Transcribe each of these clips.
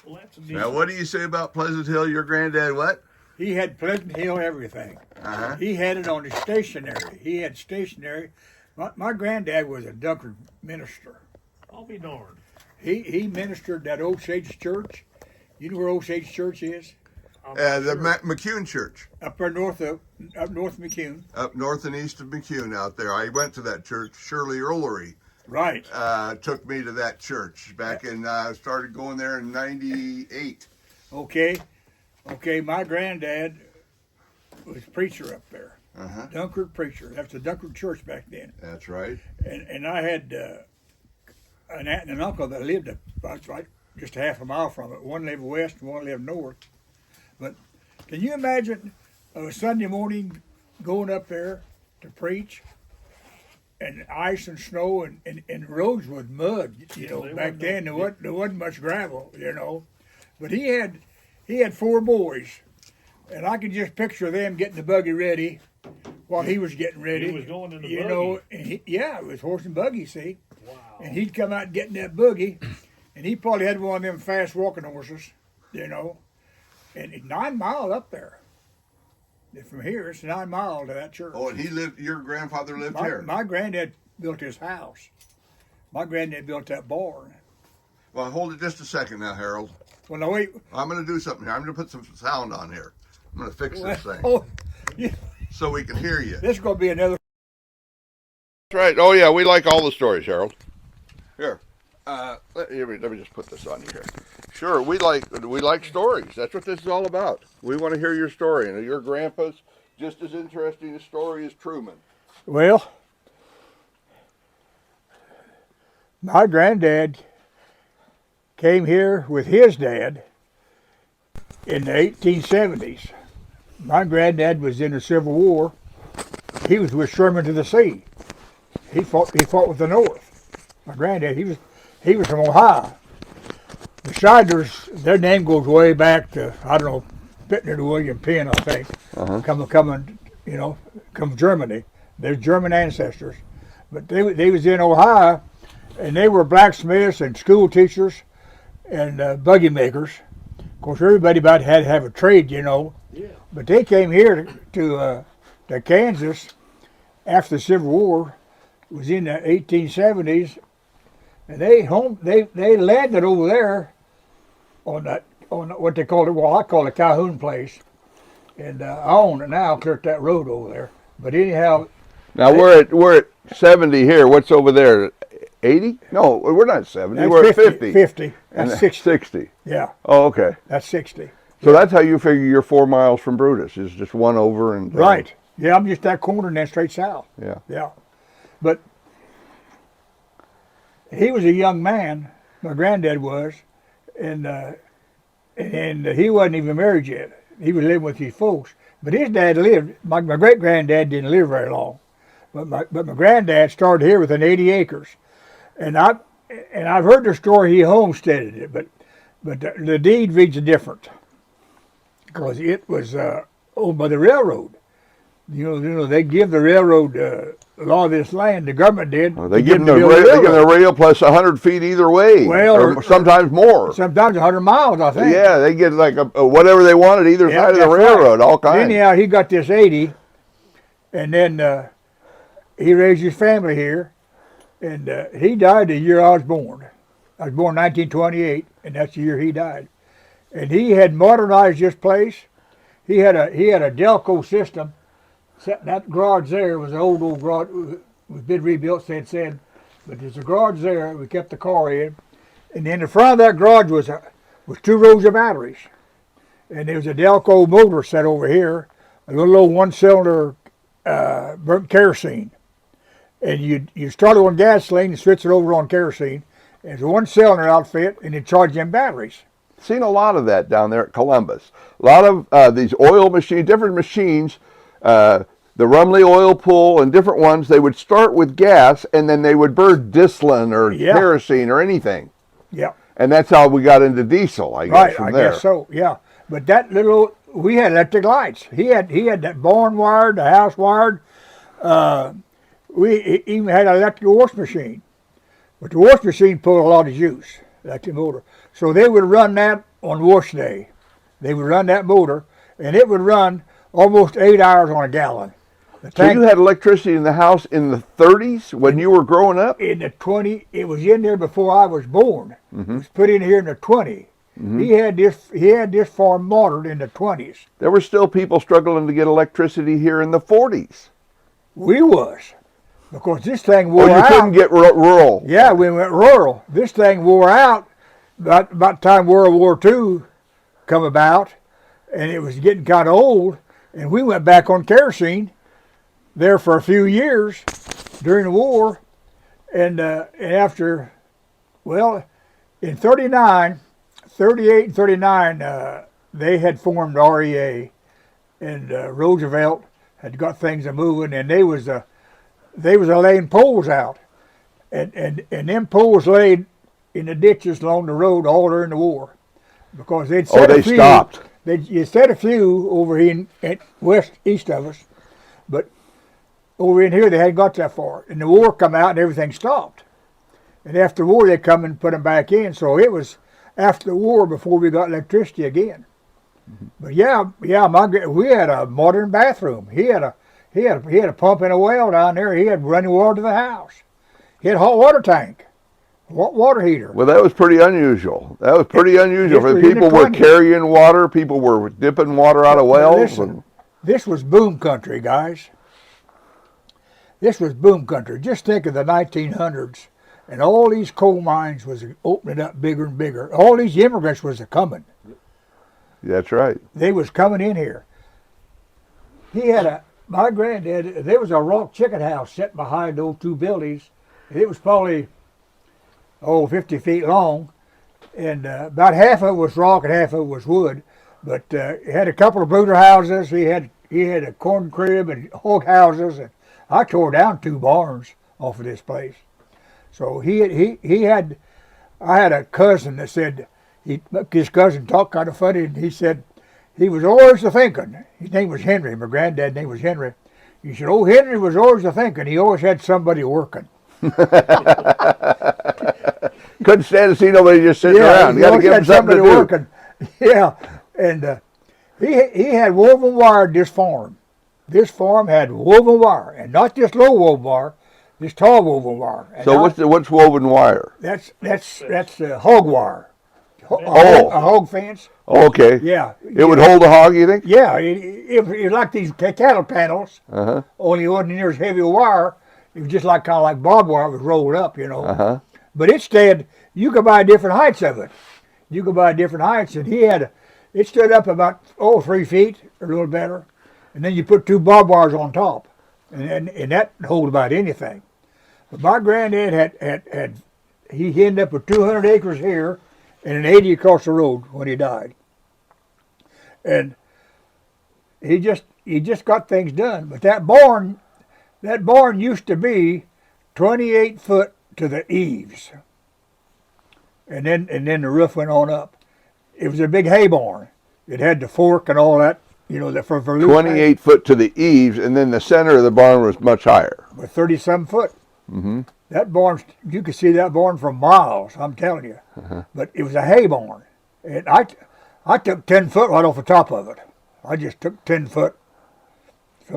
Well, that's a Now, decent. what do you say about Pleasant Hill? Your granddad what? He had Pleasant Hill everything. Uh-huh. He had it on his stationery. He had stationery. My granddad was a Dunkard minister. I'll be darned. He ministered that Osage Church. You know where Osage Church is? The McCune Church. Up north McCune. Up north and east of McCune out there. I went to that church. Shirley Ullery Right. took me to that church back in, started going there in 98. Okay. My granddad was preacher up there. Uh-huh. Dunkard preacher. That's the Dunkard Church back then. That's right. And I had an aunt and an uncle that lived about right just a half a mile from it. One lived west and one lived north. But can you imagine a Sunday morning going up there to preach and ice and snow and roads with mud, back then there wasn't much gravel, But he had 4 boys, and I could just picture them getting the buggy ready while he was getting ready. He was going in the buggy. And it was horse and buggy, see. Wow. And he'd come out and get in that buggy, and he probably had one of them fast walking horses, And it's 9 miles up there. From here, it's 9 miles to that church. Oh, and your grandfather lived here? My granddad built his house. My granddad built that barn. Well, hold it just a second now, Harold. Well, now wait. I'm going to do something here. I'm going to put some sound on here. I'm going to fix this thing Oh, yeah, so we can hear you. this is going to be another. That's right. Oh, yeah, we like all the stories, Harold. Here. Let me just put this on you here. Sure, we like stories. That's what this is all about. We want to hear your story, and your grandpa's just as interesting a story as Truman. Well, my granddad came here with his dad in the 1870s. My granddad was in the Civil War. He was with Sherman to the sea. He fought with the North. My granddad, he was from Ohio. The Shidlers, their name goes way back to, I don't know, Bittner to William Penn, I think. Uh-huh. Come Germany. They're German ancestors. But they was in Ohio, and they were blacksmiths and school teachers and buggy makers. Of course, everybody about had to have a trade, Yeah. But they came here to Kansas after the Civil War. It was in the 1870s, and they landed over there on what they called it. Well, I call it Calhoun Place, and I own it now. Cleared that road over there. But anyhow, Now we're at 70 here. What's over there? 80? No, we're not 70. that's We're at 50. 50. That's And 60. 60. Yeah, Oh, okay. that's 60. So that's how you figure you're 4 miles from Brutus. Is just one over and Right. Yeah, I'm just that corner and then straight south. Yeah. Yeah. But he was a young man, my granddad was, and he wasn't even married yet. He was living with his folks. But his dad lived, my great-granddad didn't live very long. But my granddad started here with 80 acres. And I've heard the story he homesteaded it, but the deed reads different. Because it was owned by the railroad. They give the railroad a lot of this land. The government did. Well, they give them the rail plus 100 feet either way, or sometimes more. Sometimes 100 miles, I think. Yeah, they get like a whatever they wanted either side of the railroad, all kinds. Anyhow, he got this 80, and then he raised his family here, and he died the year I was born. I was born in 1928, and that's the year he died. And he had modernized this place. He had a Delco system. That garage there was an old garage. It was been rebuilt, said. But there's a garage there. We kept the car in. And in the front of that garage was 2 rows of batteries. And there was a Delco motor set over here, a little old 1-cylinder burnt kerosene. And you start it on gasoline and switch it over on kerosene. And it's a 1-cylinder outfit, and you charge them batteries. Seen a lot of that down there at Columbus. A lot of these oil machines, different machines, the Rumley oil pool and different ones, they would start with gas and then they would burn Dislin or kerosene or anything. Yeah. And that's how we got into diesel, I guess, from there. I guess so, yeah. But we had electric lights. He had that barn wired, the house wired. We even had an electric wash machine. But the wash machine pulled a lot of juice, electric motor. So they would run that on wash day. They would run that motor, and it would run almost 8 hours on a gallon. So you had electricity in the house in the 30s when you were growing up? In the 20, it was in there before I was born. It was put in here in the 20. He had this farm modeled in the 20s. There were still people struggling to get electricity here in the 40s. We was, because this thing wore you out. couldn't get rural. Yeah, we went rural. This thing wore out about the time World War II come about, and it was getting kind of old, and we went back on kerosene there for a few years during the war, and after, well, in 38 and 39, they had formed REA, and Roosevelt had got things a moving, and they was laying poles out, and them poles laid in the ditches along the road all during the war, because they'd set a few. Stopped. You set a few over in east of us, but over in here they hadn't got that far, and the war come out and everything stopped, and after the war they come and put them back in. So it was after the war before we got electricity again. But we had a modern bathroom. He had a pump and a well down there. He had running water to the house. He had a hot water tank, water heater. Well, that was pretty unusual. That was pretty unusual. was in People the were 20s. carrying water. People were dipping water out of wells. Listen, this was boom country, guys. This was boom country. Just think of the 1900s, and all these coal mines was opening up bigger and bigger. All these immigrants was coming. That's right. They was coming in here. My granddad, there was a rock chicken house set behind those two buildings. It was probably, 50 feet long, and about half of it was rock and half of it was wood. But it had a couple of brooder houses. He had a corn crib and hog houses, and I tore down 2 barns off of this place. So I had a cousin that said, his cousin talked kind of funny, and he said he was always a thinking. His name was Henry. My granddad's name was Henry. He said, Henry was always a thinking. He always had somebody working. Couldn't stand to see nobody just sitting around. You got to give him something to do. Working. Yeah, and he had woven wire this farm. This farm had woven wire, and not just low woven wire, just tall woven wire. And So what's woven wire? That's hog wire. A hog fence. Oh, okay. Yeah. It would hold a hog, you think? Yeah, it was like these cattle panels. Only it wasn't near as heavy a wire. It was just kind of like barbed wire. It was rolled up, But you could buy different heights of it. You could buy different heights, and it stood up about 3 feet or a little better, and then you put 2 barbed wires on top, and that hold about anything. But my granddad he ended up with 200 acres here and an 80 across the road when he died, and he just got things done. But that barn used to be 28 foot to the eaves, and then the roof went on up. It was a big hay barn. It had the fork and all that, for 28 foot to the eaves, and then the center of the barn was much higher. With 30-some foot. That barn, you could see that barn for miles, I'm telling you. But it was a hay barn. And I took 10 foot right off the top of it. I just took 10 foot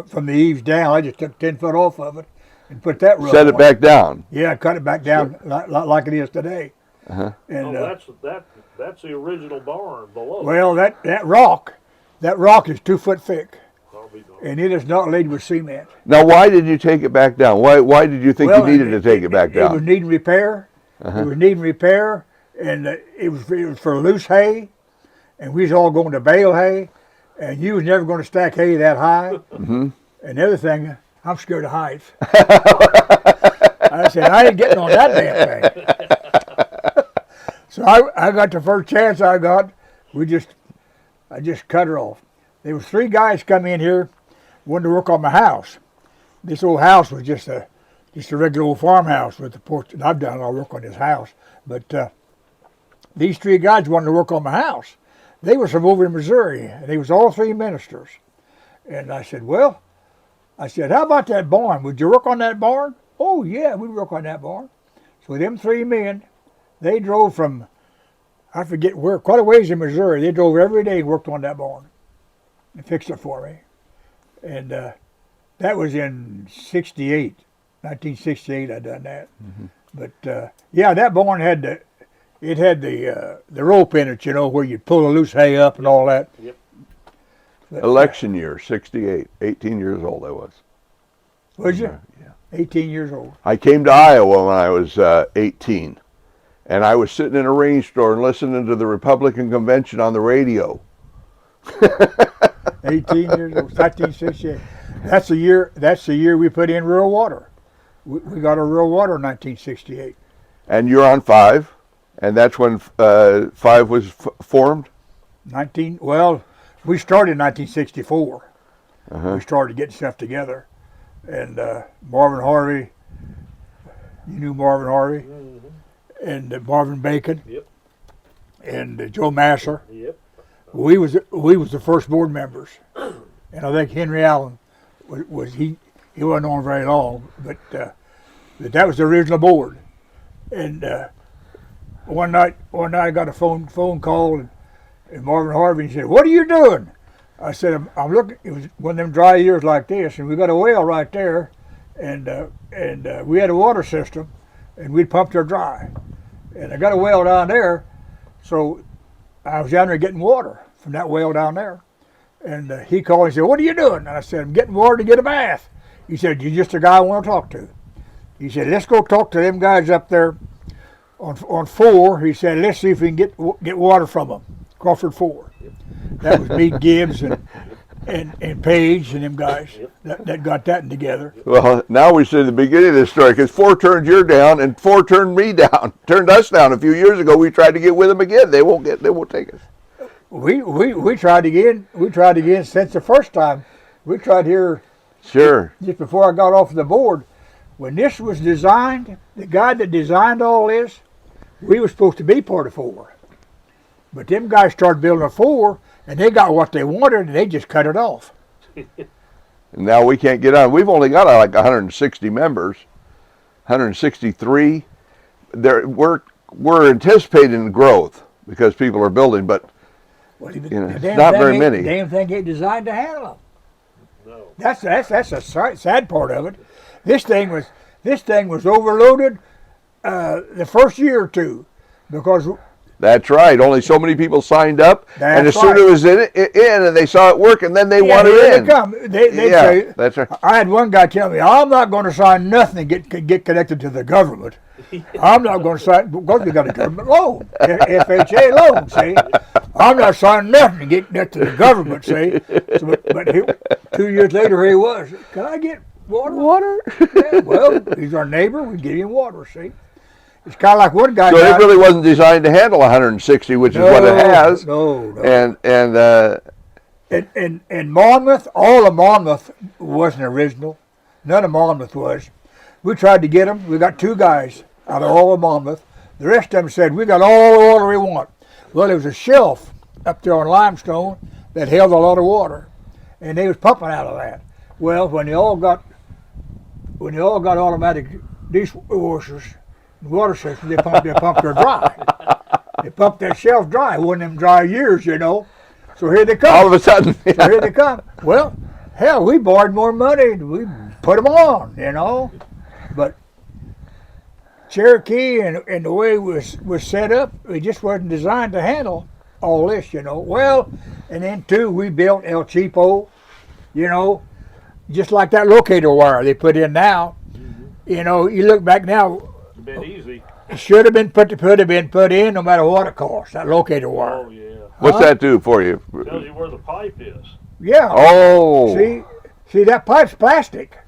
from the eaves down. I just took 10 foot off of it and put that roof Set it back down. Yeah, cut it back down like it is today. And that's the original barn below. Well, that rock is 2 foot thick. And it is not laid with cement. Now, why did you take it back down? Why did you think you needed to take it back down? It was needing repair. It was needing repair, and it was for loose hay, and we was all going to bale hay, and you was never going to stack hay that high. And the other thing, I'm scared of heights. I said, I ain't getting on that damn thing. So I got the first chance I got. I just cut her off. There was 3 guys come in here, wanted to work on my house. This old house was just a regular old farmhouse with the porch. And I've done all work on this house, but these 3 guys wanted to work on my house. They were from over in Missouri, and they was all 3 ministers. And I said, how about that barn? Would you work on that barn? Oh yeah, we'd work on that barn. So them 3 men, they drove from I forget where, quite a ways in Missouri. They drove every day and worked on that barn and fixed it for me. And that was in 68, 1968 I done that. Mm-hmm. But yeah, that barn had the rope in it, you know, where you'd pull the loose hay up and all that. Yep. But, Election year, 68, 18 years old I was. was you? Yeah. 18 years old. I came to Iowa when I was 18, and I was sitting in a range store and listening to the Republican convention on the radio. 18 years old, 1968. That's the year we put in rural water. We got our rural water in 1968. And you're on 5, and that's when 5 was formed? Well, we started in 1964. Uh-huh. We started getting stuff together. And Marvin Harvey, you knew Marvin Harvey, Mm-hmm. and Marvin Bacon, Yep. and Joe Masser. Yep. We was the first board members, and I think Henry Allen was he wasn't on very long, but that was the original board. And one night I got a phone call, and Marvin Harvey said, "What are you doing?" I said, I'm looking. It was one of them dry years like this, and we got a well right there, and we had a water system, and we'd pumped her dry, and I got a well down there, so I was down there getting water from that well down there, and he called and said, "What are you doing?" And I said, "I'm getting water to get a bath." He said, "You're just the guy I want to talk to." He said, "Let's go talk to them guys up there on 4. He said, "Let's see if we can get water from them, Crawford 4. That was me, Gibbs, and Page, and them guys that got that together. Well, now we see the beginning of this story, because 4 turned you down, and 4 turned me down, turned us down a few years ago. We tried to get with them again. They won't take us. We tried again. We tried again since the first time. We tried here. Sure. Just before I got off the board. When this was designed, the guy that designed all this, we were supposed to be part of 4. But them guys started building a 4, and they got what they wanted, and they just cut it off. And now we can't get on. We've only got like 160 members, 163. We're anticipating growth because people are building, but Well, not very many. Damn thing ain't designed to handle them. No. That's a sad part of it. This thing was overloaded the first year or two because. That's right. Only so many people signed up, and as soon as it was in, and they saw it work, and then they wanted in. They say, that's right. I had one guy tell me, "I'm not going to sign nothing and get connected to the government. I'm not going to sign because we got a government loan, FHA loan. See, I'm not signing nothing to get connected to the government. See, so, but 2 years later, he was. Can I get water? Water? Yeah, well, he's our neighbor. We give him water. See." It's kind of like one guy. So it really wasn't designed to handle 160, which is what it has. No. And Monmouth, all of Monmouth wasn't original. None of Monmouth was. We tried to get them. We got 2 guys out of all of Monmouth. The rest of them said, "We got all the water we want." Well, there was a shelf up there on limestone that held a lot of water, and they was pumping out of that. Well, when they all got automatic dishwashers, water system, they pumped her dry. They pumped that shelf dry. One of them dry years, you know. So here they come. All of a sudden. So here they come. Well, hell, we borrowed more money. We put them on, you know. But Cherokee and the way it was set up, it just wasn't designed to handle all this, you know. Well, and then too, we built El Cheapo, you know, just like that locator wire they put in now. Mm-hmm. You know, you look back now. A bit easy. It should have been put in no matter what it cost, that locator wire. Oh, yeah. What's that do for you? Tells you where the pipe is. Yeah. Oh. See, that pipe's plastic.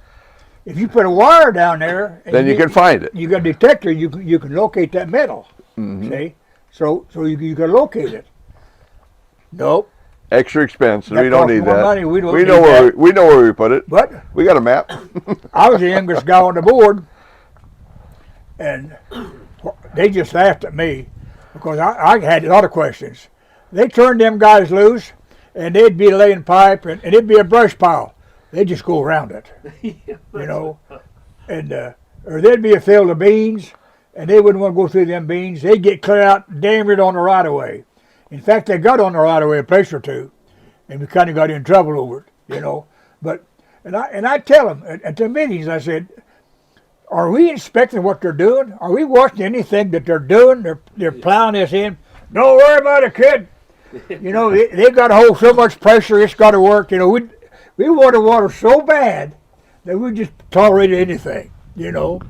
If you put a wire down there, then you can find it. You got a detector, you can locate that metal. Mm-hmm. See? So you can locate it. Nope. Extra expense. That we don't need that. Money. We know where we put it. But we got a map. I was the youngest guy on the board, and they just laughed at me because I had a lot of questions. They turned them guys loose, and they'd be laying pipe, and it'd be a brush pile. They'd just go around it, you know, and or there'd be a field of beans, and they wouldn't want to go through them beans. They'd get clear out damn it on the right of way. In fact, they got on the right of way a place or two, and we kind of got in trouble over it, you know. But and I tell them at the meetings, I said, are we inspecting what they're doing? Are we watching anything that they're doing? They're plowing this in. Don't worry about it, kid. You know, they've got to hold so much pressure, it's got to work. You know, we wanted water so bad that we just tolerated anything, you know.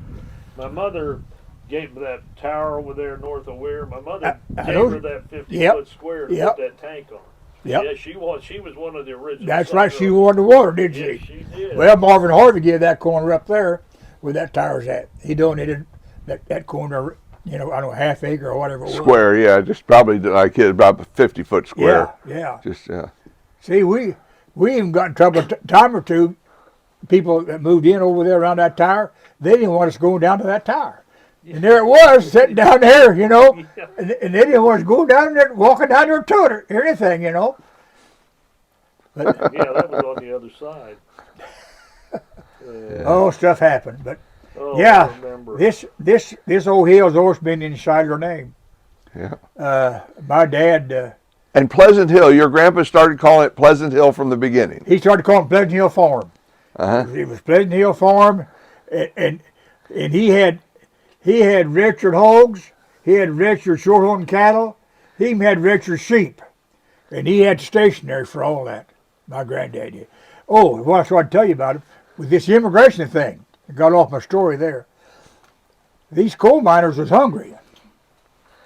My mother gave me that tower over there north of Weir. My mother I gave know. her that 50 Yep. foot square to Yep. put that tank on. Yep. Yeah, she was one of the original. That's right, she settlers. wanted the water, didn't Yes, she? she did. Well, Marvin Harvey gave that corner up there where that tower's at. He donated that corner, you know, I don't know, half acre or whatever it was. Square, yeah, just probably like about a 50-foot square. Yeah. Just yeah. See, we even got in trouble a time or two. People that moved in over there around that tower, they didn't want us going down to that tower. And there it was, sitting down there, you know, and they didn't want us going down there, walking down there to it or anything, you know. But, Yeah, that was on the other side. oh, stuff happened. But Oh, yeah, I remember. this old hill's always been in Shideler name. Yeah. My dad, And Pleasant Hill, your grandpa started calling it Pleasant Hill from the beginning. he started calling it Pleasant Hill Farm. Uh-huh. It was Pleasant Hill Farm, and he had registered hogs, he had registered shorthorn cattle, he even had registered sheep, and he had stationery for all that. My granddad did. Oh, what I started to tell you about it with this immigration thing. I got off my story there. These coal miners was hungry,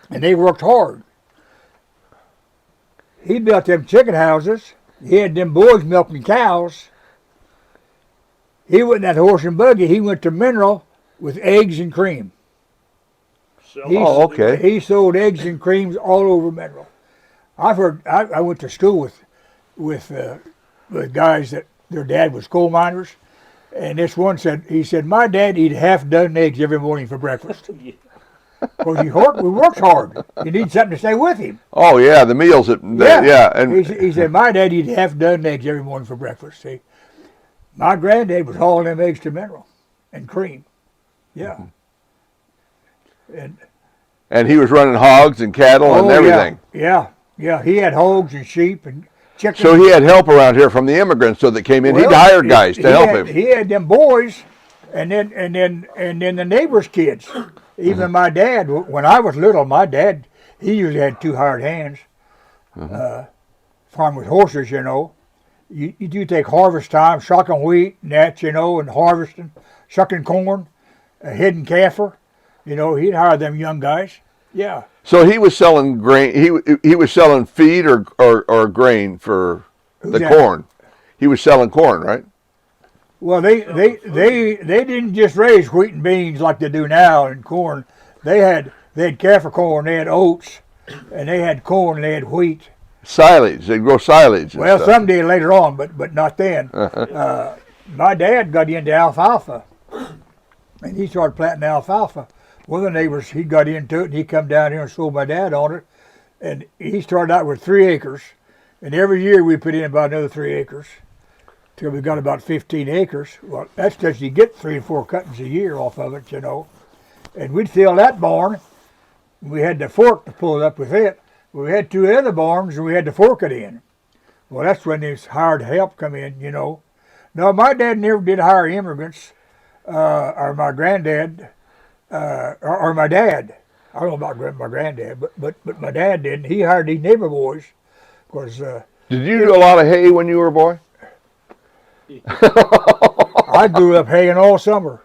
and they worked hard. He built them chicken houses. He had them boys milking cows. He went in that horse and buggy. He went to Mineral with eggs and cream. Oh, okay. He sold eggs and creams all over Mineral. I've heard. I went to school with guys that their dad was coal miners, and this one said, he said, my dad eat half a dozen eggs every morning for breakfast. Yeah. Because we worked hard. You need something to stay with him. Oh yeah, the meals and He said, my dad eat half a dozen eggs every morning for breakfast. See, my granddad was hauling them eggs to Mineral and cream. Yeah. and he was running hogs and cattle and everything. Yeah. He had hogs and sheep and chickens. So he had help around here from the immigrants that came in. Well, He'd hire guys to help him. He had them boys, and then the neighbors' kids. Even my dad, when I was little, my dad, he usually had two hired hands. Farm with horses, you know. You do take harvest time, shucking wheat, and that, you know, and harvesting, shucking corn, heading kaffir. You know, he'd hire them young guys. Yeah. So he was selling grain. He was selling feed or grain for the that? corn. He was selling corn, right? Well, they didn't just raise wheat and beans like they do now and corn. They had kaffir corn, they had oats, and they had corn, and they had wheat. Silage. They grow silage. And Well, stuff. some did later on, but not then. My dad got into alfalfa, and he started planting alfalfa. One of the neighbors, he got into it, and he come down here and sold my dad on it. And he started out with 3 acres, and every year we put in about another 3 acres, till we got about 15 acres. Well, that's because you get 3 or 4 cuttings a year off of it, you know. And we'd fill that barn. We had the fork to pull it up with it. We had 2 other barns, and we had to fork it in. Well, that's when this hired help come in, you know. No, my dad never did hire immigrants, or my granddad, or my dad. I don't know about my granddad, but my dad did. He hired these neighbor boys. Because Did you do a lot of hay when you were a boy? I grew up haying all summer.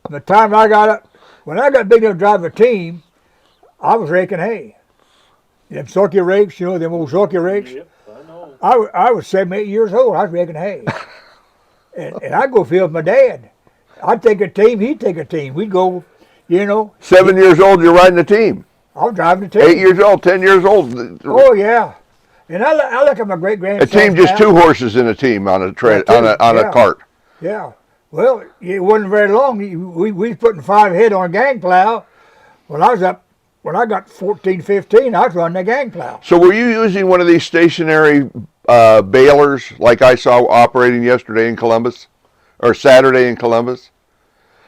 The time I got up, when I got big enough to drive a team, I was raking hay. Them sulky rakes, you know, them old sulky rakes. Yep, I know. I was 7, 8 years old. I was raking hay. and I'd go field with my dad. I'd take a team, he'd take a team. We'd go, you know. 7 years old, you're riding a team. I was driving a team. 8 years old, 10 years old. Oh, yeah. And I look at my great-grandson. A team, just 2 horses in a team on a Yeah. a cart. Yeah. Well, it wasn't very long. We was putting 5 head on a gang plow. When I got 14, 15, I was running a gang plow. So were you using one of these stationary balers like I saw operating yesterday in Columbus, or Saturday in Columbus?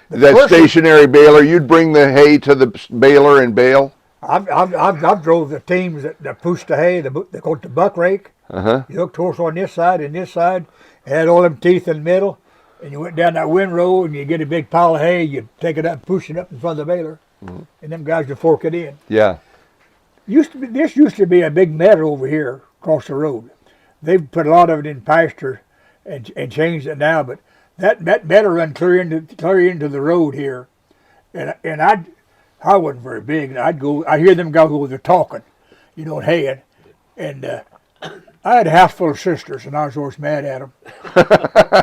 That first one- stationary baler, you'd bring the hay to the baler and bale? I've drove the teams that push the hay. They call it the buck rake. Uh-huh. You hooked horse on this side and this side, had all them teeth in the middle, and you went down that windrow and you get a big pile of hay. You take it up and push it up in front of the baler, and them guys would fork it in. Yeah. This used to be a big meadow over here across the road. They've put a lot of it in pasture and changed it now, but that meadow run clear into the road here, and I wasn't very big. I hear them guys go, they're talking, haying, and I had a house full of sisters, and I was always mad at them.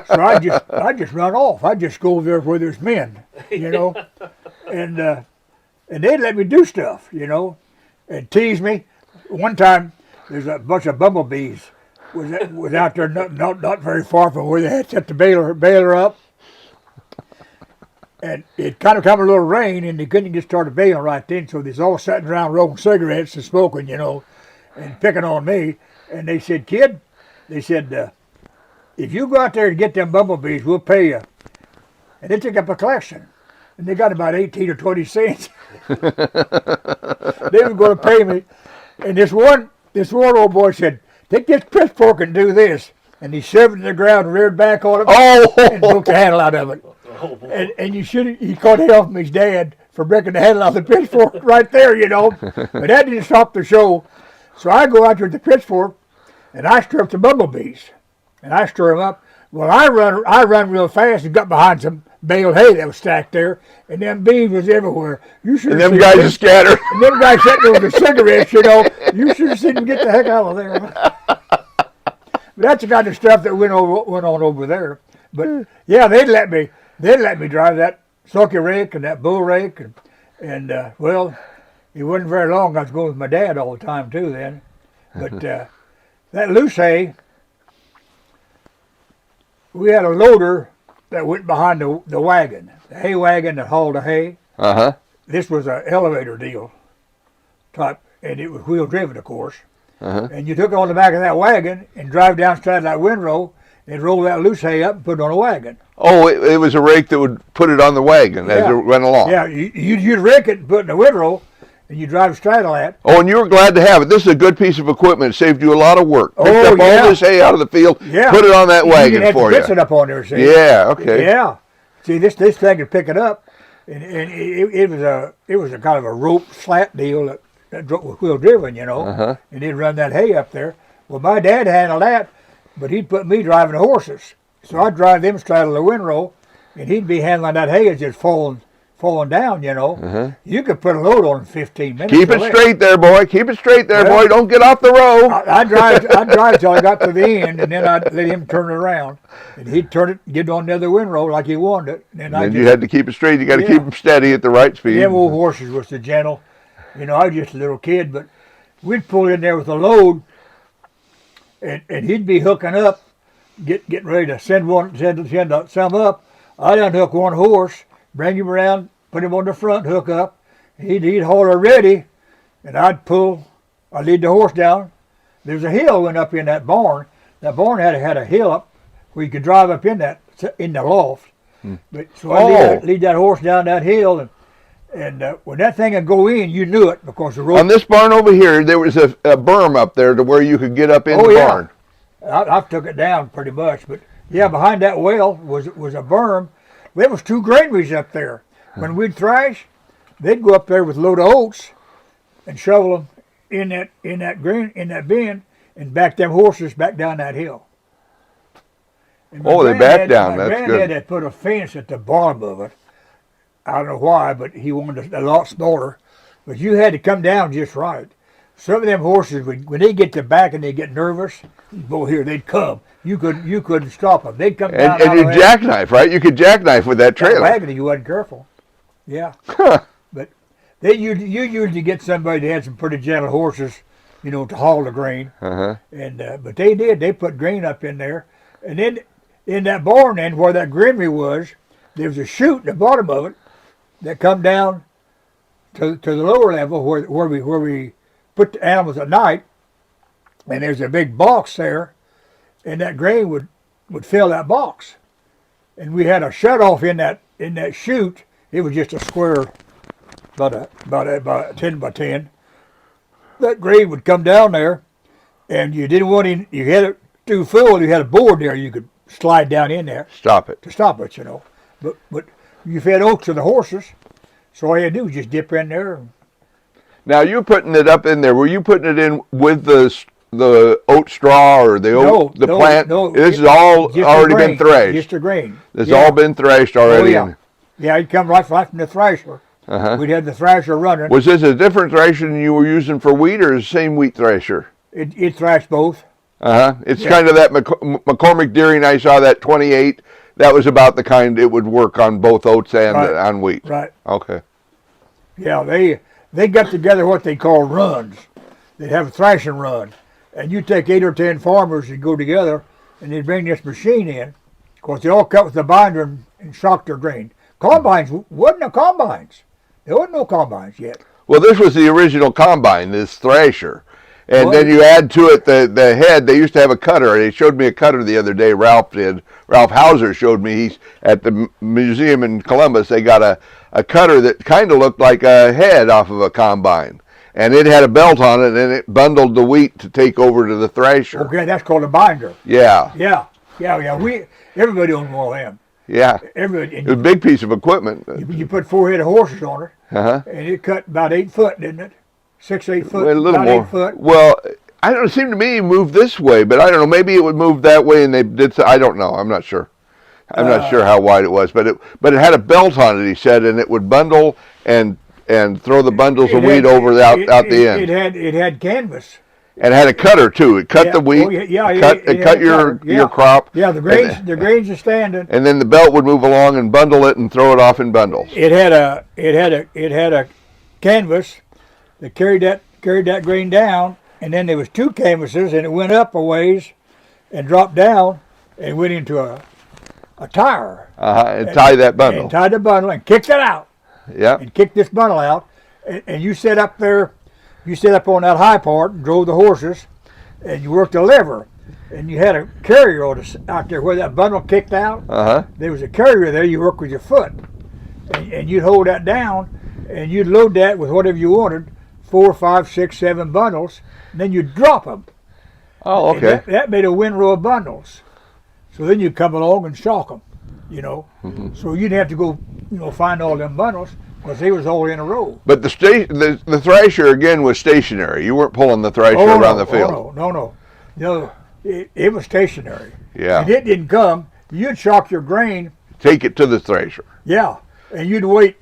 So I just run off. I just go over there where there's men, and they'd let me do stuff, and tease me. One time, there's a bunch of bumblebees was out there not very far from where they had set the baler up. And it kind of come a little rain, and they couldn't get started bailing right then, so they's all sitting around rolling cigarettes and smoking, and picking on me. And they said, kid, if you go out there and get them bumblebees, we'll pay you. And they took up a collection, and they got about 18 or 20 cents. They were going to pay me. And this one old boy said, take this pitchfork and do this. And he shoved it in the ground and reared back on it and broke the handle out of it. And he caught hell from his dad for breaking the handle off the pitchfork right there, But that didn't stop the show. So I go out there with the pitchfork and I stir up the bumblebees. And I stir them up. Well, I run real fast and got behind some bale hay that was stacked there, and them bees was everywhere. You should. And them guys are scattered. And them guys sitting there with the cigarettes, You should have seen them get the heck out of there. But that's the kind of stuff that went on over there. But yeah, they'd let me drive that sulky rake and that bull rake, and well, it wasn't very long. I was going with my dad all the time too then. But that loose hay, we had a loader that went behind the wagon, the hay wagon that hauled the hay. Uh-huh. This was an elevator deal type, and it was wheel driven, of course. Uh-huh. And you took it on the back of that wagon and drive down straight that windrow and roll that loose hay up and put it on a wagon. Oh, it was a rake that would put it on the wagon as it went along. Yeah, you'd rake it and put it in the windrow, and you drive straight on that. Oh, and you were glad to have it. This is a good piece of equipment. It saved you a lot of work. Picked up all this hay out of the field, put it on that wagon for you. You didn't have to fix it up on there, see? Yeah, okay. Yeah. See, this thing could pick it up, and it was a kind of a rope slat deal that was wheel driven, Uh-huh. and he'd run that hay up there. Well, my dad handled that, but he'd put me driving the horses. So I'd drive them straight on the windrow, and he'd be handling that hay as it's falling down, Uh-huh. You could put a load on in 15 minutes. Keep it straight there, boy. Keep it straight there, boy. Don't get off the road. I'd drive till I got to the end, and then I'd let him turn it around. And he'd turn it, get on the other windrow like he wanted it. And then you had to keep it straight. You got to keep them steady at the right speed. Them old horses was so gentle. I was just a little kid, but we'd pull in there with a load, and he'd be hooking up, getting ready to send some up. I'd unhook one horse, bring him around, put him on the front, hook up. He'd haul her ready, and I'd lead the horse down. There's a hill went up in that barn. That barn had a hill up where you could drive up in the loft. But so I'd lead that horse down that hill, and when that thing would go in, you knew it because the rope. On this barn over here, there was a berm up there to where you could get up in the barn. I've took it down pretty much, but yeah, behind that well was a berm. There was 2 granaries up there. When we'd thrash, they'd go up there with a load of oats and shovel them in that bin and back them horses back down that hill. They backed down. That's good. My granddad had put a fence at the bottom of it. I don't know why, but he wanted it a lot smaller. But you had to come down just right. Some of them horses, when they get to back and they get nervous, boy, here they'd come. You couldn't stop them. They'd come down. And you jackknife, right? You could jackknife with that trailer. Wagon if you wasn't careful. Yeah. But you usually get somebody that had some pretty gentle horses, to haul the grain. Uh-huh. And but they did. They put grain up in there, and then in that barn, then where that granary was, there was a chute at the bottom of it that come down to the lower level where we put the animals at night, and there's a big box there, and that grain would fill that box, and we had a shut off in that in that chute, it was just a square, about 10 by 10. That grain would come down there, and you didn't want any, you had it too full, you had a board there you could slide down in there Stop it. to stop it, you know. But you fed oats to the horses, so all you had to do was just dip in there. Now you're putting it up in there. Were you putting it in with the oat straw or the oat, the plant? No, this is all already been threshed. Just the grain. It's all been threshed already. Oh, yeah. Yeah, it'd come right from the thresher. Uh-huh. We'd have the thresher running. Was this a different thresher than you were using for wheat, or the same wheat thresher? It thrashed both. Uh-huh. It's kind of that McCormick Deering, I saw that 28. That was about the kind it would work on both oats and on wheat. Right. Okay. Yeah, they got together what they call runs. They'd have a thrashing run. And you take 8 or 10 farmers and go together, and they'd bring this machine in. Of course, they all cut with the binder and shocked their grain. Combines, wasn't no combines. There wasn't no combines yet. Well, this was the original combine, this thresher. And then you add to it the head. They used to have a cutter. They showed me a cutter the other day. Ralph did. Ralph Hauser showed me. He's at the museum in Columbus. They got a cutter that kind of looked like a head off of a combine. And it had a belt on it, and it bundled the wheat to take over to the thresher. Okay, that's called a binder. Yeah. Yeah. Everybody owned one of them. Yeah. Everybody. It was a big piece of equipment. You put 4 head of horses on it, Uh-huh. and it cut about 8 foot, didn't it? 6, 8 foot. A little about more. 8 foot. Well, I don't. It seemed to me it moved this way, but I don't know. Maybe it would move that way, and they did. I don't know. I'm not sure. I'm not sure how wide it was, but it had a belt on it. He said, and it would bundle and throw the bundles of wheat over out the end. It had canvas. And it had a cutter too. It cut the wheat. Oh, yeah, it cut your crop. Yeah, the grains are standing. And then the belt would move along and bundle it and throw it off in bundles. It had a canvas that carried that grain down, and then there was 2 canvases, and it went up a ways and dropped down and went into a tire. And tie that bundle. And tied the bundle and kicked it out. Yeah. And kicked this bundle out, and you set up there. You set up on that high part and drove the horses, and you worked the lever, and you had a carrier out there where that bundle kicked out. There was a carrier there. You work with your foot, and you'd hold that down, and you'd load that with whatever you wanted, 4, 5, 6, 7 bundles, and then you'd drop them. Oh, okay. That made a windrow of bundles. So then you'd come along and shock them, you know. So you'd have to go, find all them bundles, because they was all in a row. But the thresher again was stationary. You weren't pulling the thresher around the field. No. It was stationary. Yeah. And it didn't come. You'd shock your grain. Take it to the thresher. Yeah, and you'd wait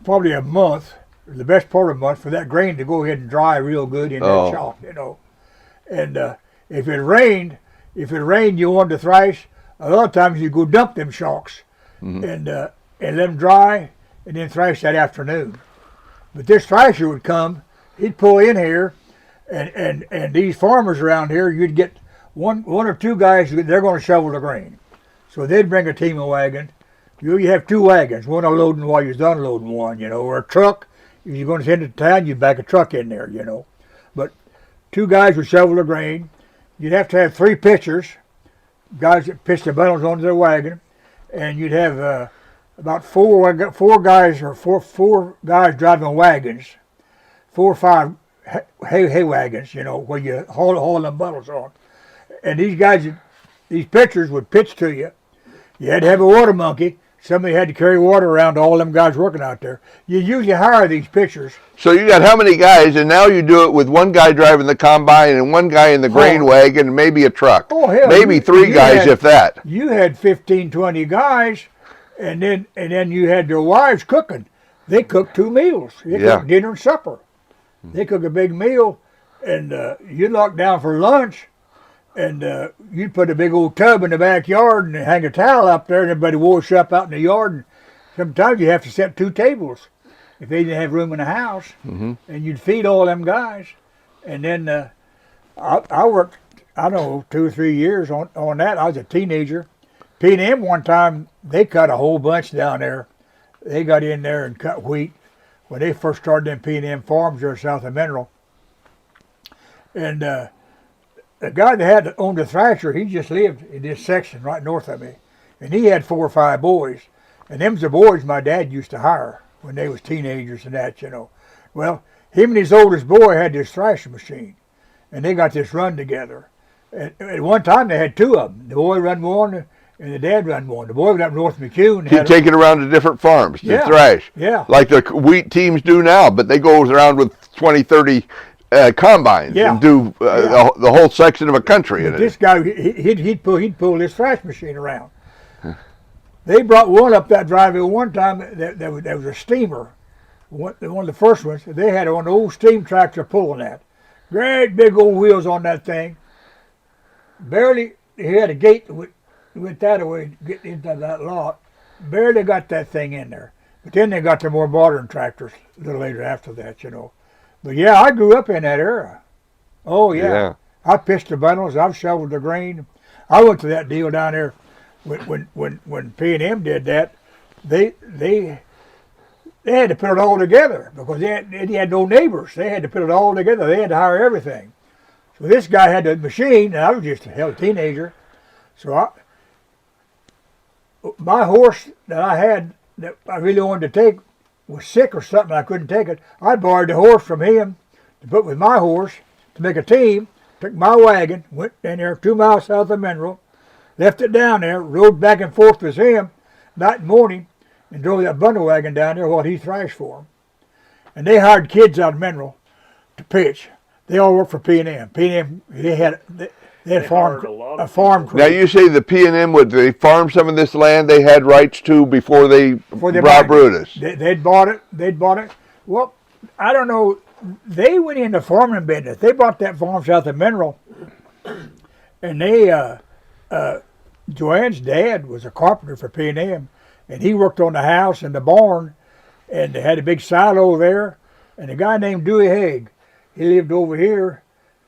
probably a month, or the best part of a month, for that grain to go ahead and dry real good in that shock, And if it rained, you wanted to thrash. A lot of times you go dump them shocks and let them dry, and then thrash that afternoon. But this thrasher would come, he'd pull in here, and these farmers around here, you'd get one or 2 guys, they're going to shovel the grain. So they'd bring a team of wagons. You have 2 wagons, one unloading while you're unloading one, or a truck. If you're going to send it to town, you back a truck in there, But 2 guys would shovel the grain. You'd have to have 3 pitchers, guys that pitch the bundles onto their wagon, and you'd have about four guys driving wagons, 4 or 5 hay wagons, where you haul them bundles on. And these pitchers would pitch to you. You had to have a water monkey. Somebody had to carry water around to all them guys working out there. You usually hire these pitchers. So you got how many guys, and now you do it with 1 guy driving the combine and 1 guy in the grain wagon and maybe a truck. Oh, hell. Maybe 3 guys, if that. You had 15, 20 guys, and then you had their wives cooking. They cooked 2 meals. They cooked dinner and supper. They cook a big meal, and you'd lock down for lunch, and you'd put a big old tub in the backyard and hang a towel up there, and everybody wash up out in the yard. And sometimes you have to set 2 tables if they didn't have room in the house, and you'd feed all them guys. And then I worked, 2 or 3 years on that. I was a teenager. P&M one time, they cut a whole bunch down there. They got in there and cut wheat when they first started them P&M farms there south of Mineral. And the guy that owned the thrasher, he just lived in this section right north of me. and he had 4 or 5 boys, and them's the boys my dad used to hire when they was teenagers and that, you know. Well, him and his oldest boy had this thrashing machine, and they got this run together. At one time, they had 2 of them. The boy run one, and the dad run one. The boy was up North McCune. He'd take it around to different farms to thrash. Yeah. Like the wheat teams do now, but they go around with 20, 30 combines and do the whole section of a country. But this guy, he'd pull this thrash machine around. They brought one up that driveway one time that was a steamer. One of the first ones. They had an old steam tractor pulling that. Great big old wheels on that thing. Barely, he had a gate that went that way to get into that lot. Barely got that thing in there. But then they got the more modern tractors a little later after that, you know. But yeah, I grew up in that era. Oh yeah. I pitched the bundles. I've shoveled the grain. I went to that deal down there when P&M did that. They had to put it all together because they had no neighbors. They had to put it all together. They had to hire everything. So this guy had the machine, and I was just a teenager. So my horse that I had that I really wanted to take was sick or something. I couldn't take it. I borrowed the horse from him to put with my horse to make a team. Took my wagon, went down there 2 miles south of Mineral, left it down there, rode back and forth with him night and morning, and drove that bundle wagon down there while he thrashed for them. And they hired kids out of Mineral to pitch. They all worked for P&M. P&M, they had a farm crew. Now you say the P&M, they farm some of this land they had rights to before they robbed Brutus. They'd bought it. Well, I don't know. They went into farming business. They bought that farm south of Mineral, and Joanne's dad was a carpenter for P&M, and he worked on the house and the barn, and they had a big silo there, and a guy named Dewey Haig, he lived over here,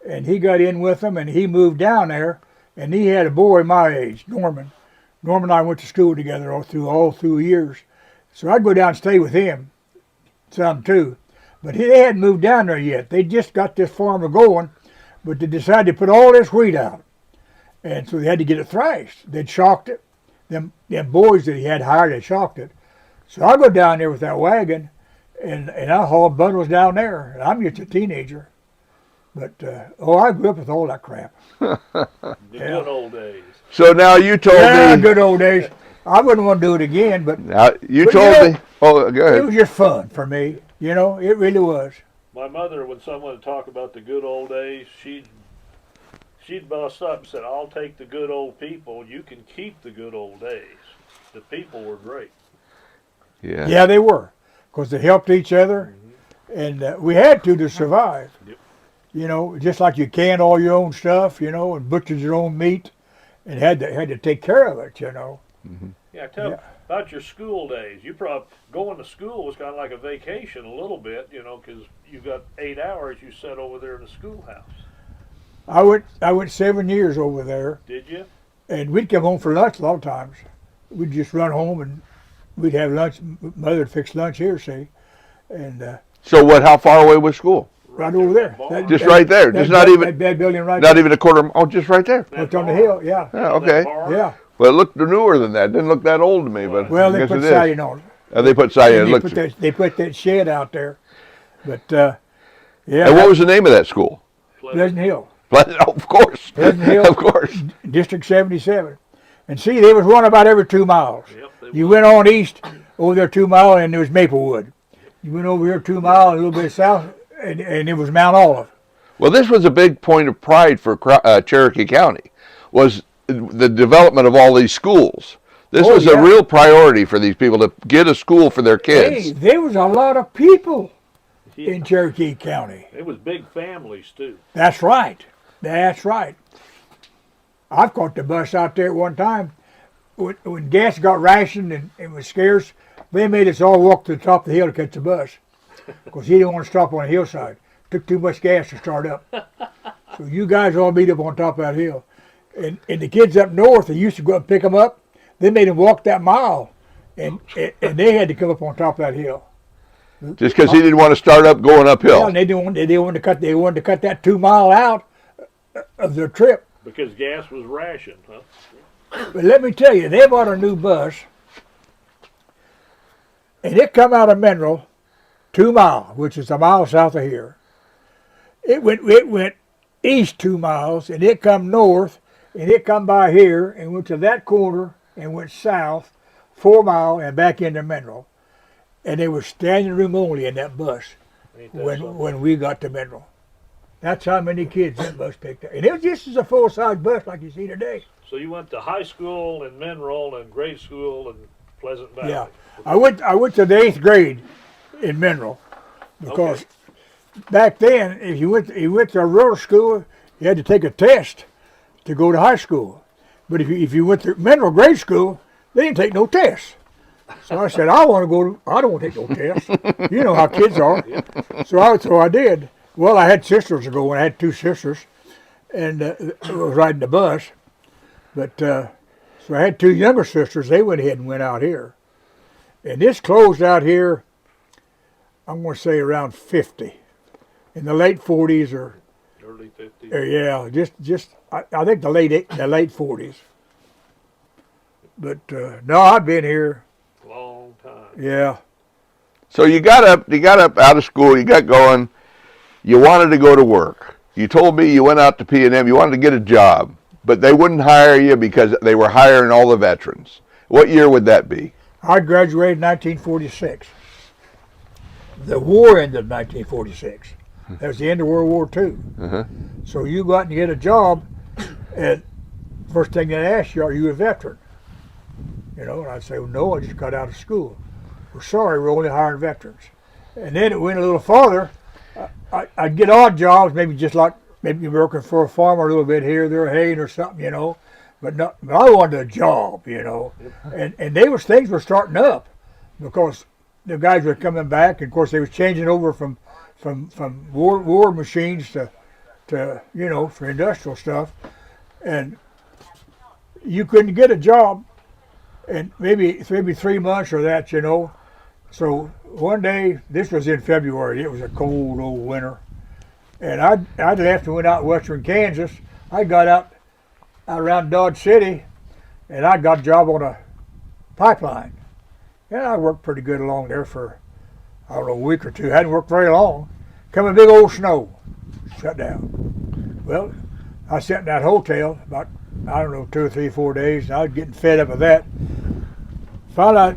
and he got in with them, and he moved down there, and he had a boy my age, Norman. Norman and I went to school together all through years, so I'd go down and stay with him some too. But they hadn't moved down there yet. They just got this farm going, but they decided to put all this wheat out. And so they had to get it thrashed. They'd shocked it. Them boys that he had hired had shocked it. So I go down there with that wagon, and I haul bundles down there. And I'm just a teenager. But, I grew up with all that crap. The good old days. So now you told me. Good old days. I wouldn't want to do it again, but. Now you told me. Oh, go ahead. It was just fun for me. You know, it really was. My mother, when someone would talk about the good old days, she'd bust up and said, "I'll take the good old people. You can keep the good old days. The people were great." Yeah. Yeah, they were, because they helped each other, and we had to survive. Yep. You know, just like you canned all your own stuff, you know, and butchered your own meat, and had to take care of it, you know. Mm-hmm. Yeah, tell me about your school days. You probably going to school was kind of like a vacation a little bit, you know, because you got 8 hours you sat over there in the schoolhouse. I went 7 years over there. Did you? And we'd come home for lunch a lot of times. We'd just run home and we'd have lunch. Mother would fix lunch here, see, and. So what? How far away was school? Right over there. Right there. Just not even. That building right not there. even a quarter. Oh, just right there. It's on the hill. Yeah. Yeah. Okay. Yeah. Well, it looked newer than that. It didn't look that old to me, but well, I they guess put it is. siding on it. They put siding. They put that shed out there, but yeah. And what was the name of that school? Pleasant Hill. Oh, of course. Pleasant Hill. Of course. District 77. And see, there was one about every 2 miles. Yep, you went on east over there 2 miles, and there was Maplewood. You went over here 2 miles, a little bit south, and it was Mount Olive. Well, this was a big point of pride for Cherokee County, was the development of all these schools. This was a real priority for these people to get a school for their kids. Hey, there was a lot of people in Cherokee County. It was big families, too. That's right. That's right. I've caught the bus out there at one time. When gas got rationed and it was scarce, they made us all walk to the top of the hill to catch the bus because he didn't want to stop on the hillside. Took too much gas to start up. So you guys all meet up on top of that hill. And the kids up north, they used to go up and pick them up. They made them walk that mile, and they had to come up on top of that hill. Just because he didn't want to start up going uphill. Yeah, and they wanted to cut that 2 mile out of their trip. Because gas was rationed, huh? But let me tell you, they bought a new bus, and it come out of Mineral, 2 miles, which is a mile south of here. It went east 2 miles, and it come north, and it come by here, and went to that corner, and went south 4 miles, and back into Mineral. And they was standing room only in that bus when we got to Mineral. That's how many kids that bus picked up. And it was just as a full-size bus like you see today. So you went to high school in Mineral and grade school in Pleasant Valley. Yeah. I went to the 8th grade in Mineral because back then, if you went to a rural school, you had to take a test to go to high school. But if you went to Mineral grade school, they didn't take no tests. So I said, I don't want to take no tests. You know how kids are. So I did. Well, I had sisters to go, and I had 2 sisters, and I was riding the bus. But so I had 2 younger sisters. They went ahead and went out here. And this closed out here, I'm going to say around 50. In the late 40s or Early 50s. Yeah, I think the late 40s. But no, I've been here. Long time. Yeah. So you got up out of school, you got going, you wanted to go to work. You told me you went out to P&M, you wanted to get a job, but they wouldn't hire you because they were hiring all the veterans. What year would that be? I graduated in 1946. The war ended in 1946. That was the end of World War II. Uh-huh. So you go out and get a job, and first thing they ask you, are you a veteran? You know, and I'd say, well, no, I just got out of school. We're sorry, we're only hiring veterans. And then it went a little farther. I'd get odd jobs, maybe maybe working for a farmer a little bit here, there, haying or something, you know. But I wanted a job, you know. And things were starting up because the guys were coming back, and of course they was changing over from war machines to you know, for industrial stuff. And you couldn't get a job in maybe 3 months or that, you know. So one day, this was in February, it was a cold old winter, and I'd left and went out western Kansas. I got out around Dodge City, and I got a job on a pipeline. And I worked pretty good along there for, I don't know, a week or two. Hadn't worked very long. Come a big old snow, shut down. Well, I sat in that hotel about, I don't know, 2 or 3, 4 days, and I was getting fed up with that. Finally,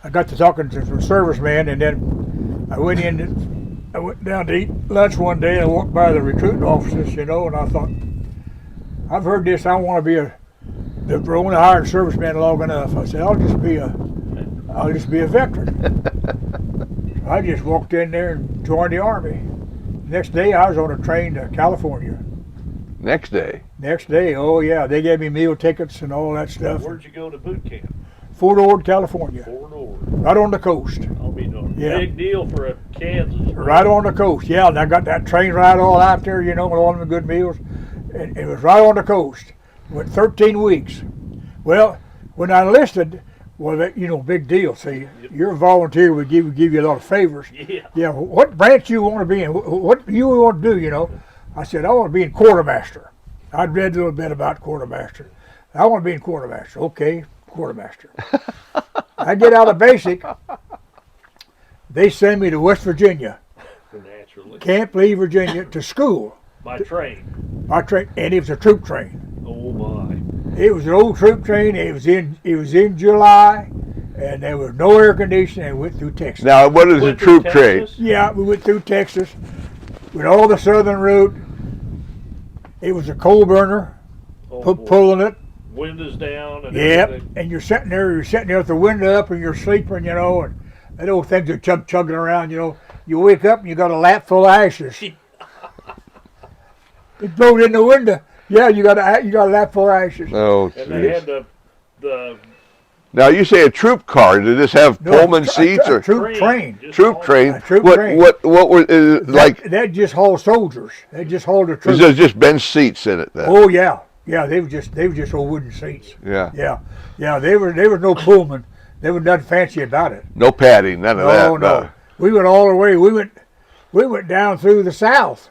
I got to talking to some servicemen, and then I went down to eat lunch one day, and I walked by the recruiting offices, you know, and I thought, I've heard this, I want to be they're only hiring servicemen long enough. I said, I'll just be a veteran. I just walked in there and joined the Army. Next day, I was on a train to California. Next day? Next day, oh yeah, they gave me meal tickets and all that stuff. Where'd you go to boot camp? Fort Ord, California. Fort Ord. Right on the coast. I'll be darned. Yeah. Big deal for a Kansas. Right on the coast, yeah. And I got that train ride all out there, you know, with all them good meals. And it was right on the coast. Went 13 weeks. Well, when I enlisted, well, that, you know, big deal. See, you're a volunteer. We give you a lot of favors. Yeah. Yeah. What branch you want to be in? What do you want to do? You know, I said I want to be in quartermaster. I'd read a little bit about quartermaster. I want to be in quartermaster. Okay, quartermaster. I get out of basic. They send me to West Virginia, Naturally. Camp Lee, Virginia, to school. By train. By train, and it was a troop train. Oh my. It was an old troop train. It was in July, and there was no air conditioning. And went through Texas. Now, what is a troop train? Yeah, we went through Texas with all the southern route. It was a coal burner, pulling it. Windows down and Yep, everything. and you're sitting there with the window up, and you're sleeping, you know, and that old things are chugging around, you know. You wake up and you got a lap full of ashes. It blowed in the window. Yeah, you got a lap full of ashes. Oh, and they had the now you say a troop car. Did this have Pullman seats or troop train? Troop train. Troop train. What were like? That just hauled soldiers. They just hauled the troops. There's just bench seats in it then. Oh yeah, yeah. They were just old wooden seats. Yeah. Yeah. They were no Pullman. There was nothing fancy about it. No padding, none of that. No. We went all the way. We went down through the South,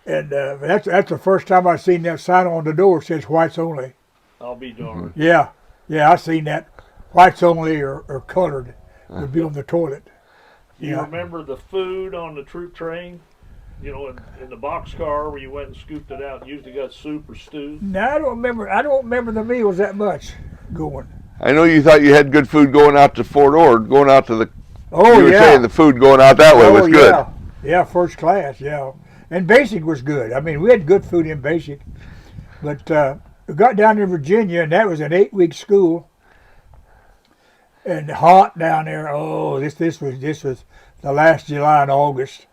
and that's the first time I seen that sign on the door. It says whites only. I'll be darned. Yeah, yeah, I seen that. Whites only or colored would be on the toilet. Do you Yeah. remember the food on the troop train? You know, in the boxcar where you went and scooped it out, and usually got soup or stew. No, I don't remember. I don't remember the meals that much going. I know you thought you had good food going out to Fort Ord, going out to the. Oh you were yeah. saying the food going out that way Oh, was good. Yeah. Yeah, first class. Yeah, and basic was good. I mean, we had good food in basic, but we got down to Virginia, and that was an 8-week school, and hot down there. Oh, this was the last July and August,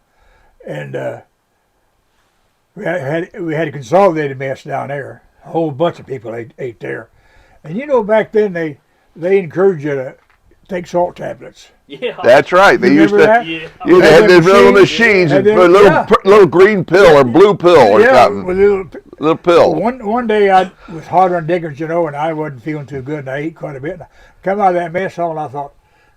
and we had a consolidated mess down there. A whole bunch of people ate there, and you know back then they encouraged you to take salt tablets. Yeah. That's right. They You used to. remember that? Yeah. You They had had these little machines, machines and and then- put a yeah. little green pill or blue pill or Yeah, something. with a Little pill. One day I was hard on Dickens, you know, and I wasn't feeling too good, and I ate quite a bit. And I come out of that mess hall, and I thought,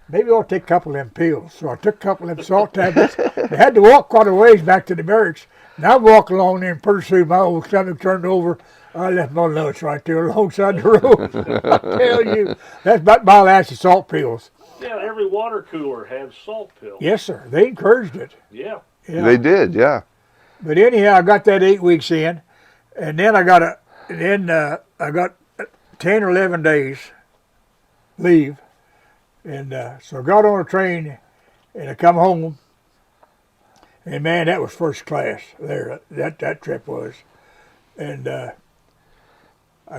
maybe I'll take a couple of them pills. So I took a couple of them salt tablets. I had to walk quite a ways back to the barracks. And I walked along there, and pretty soon my old stomach turned over. I left my lunch right there alongside the road. I tell you, that's about my last of salt pills. Yeah, every water cooler had salt pills. Yes, sir. They encouraged it. Yeah. Yeah. They did, yeah. But anyhow, I got that 8 weeks in, and then I got 10 or 11 days leave, and so I got on a train, and I come home, and man, that was first class there. That trip was, and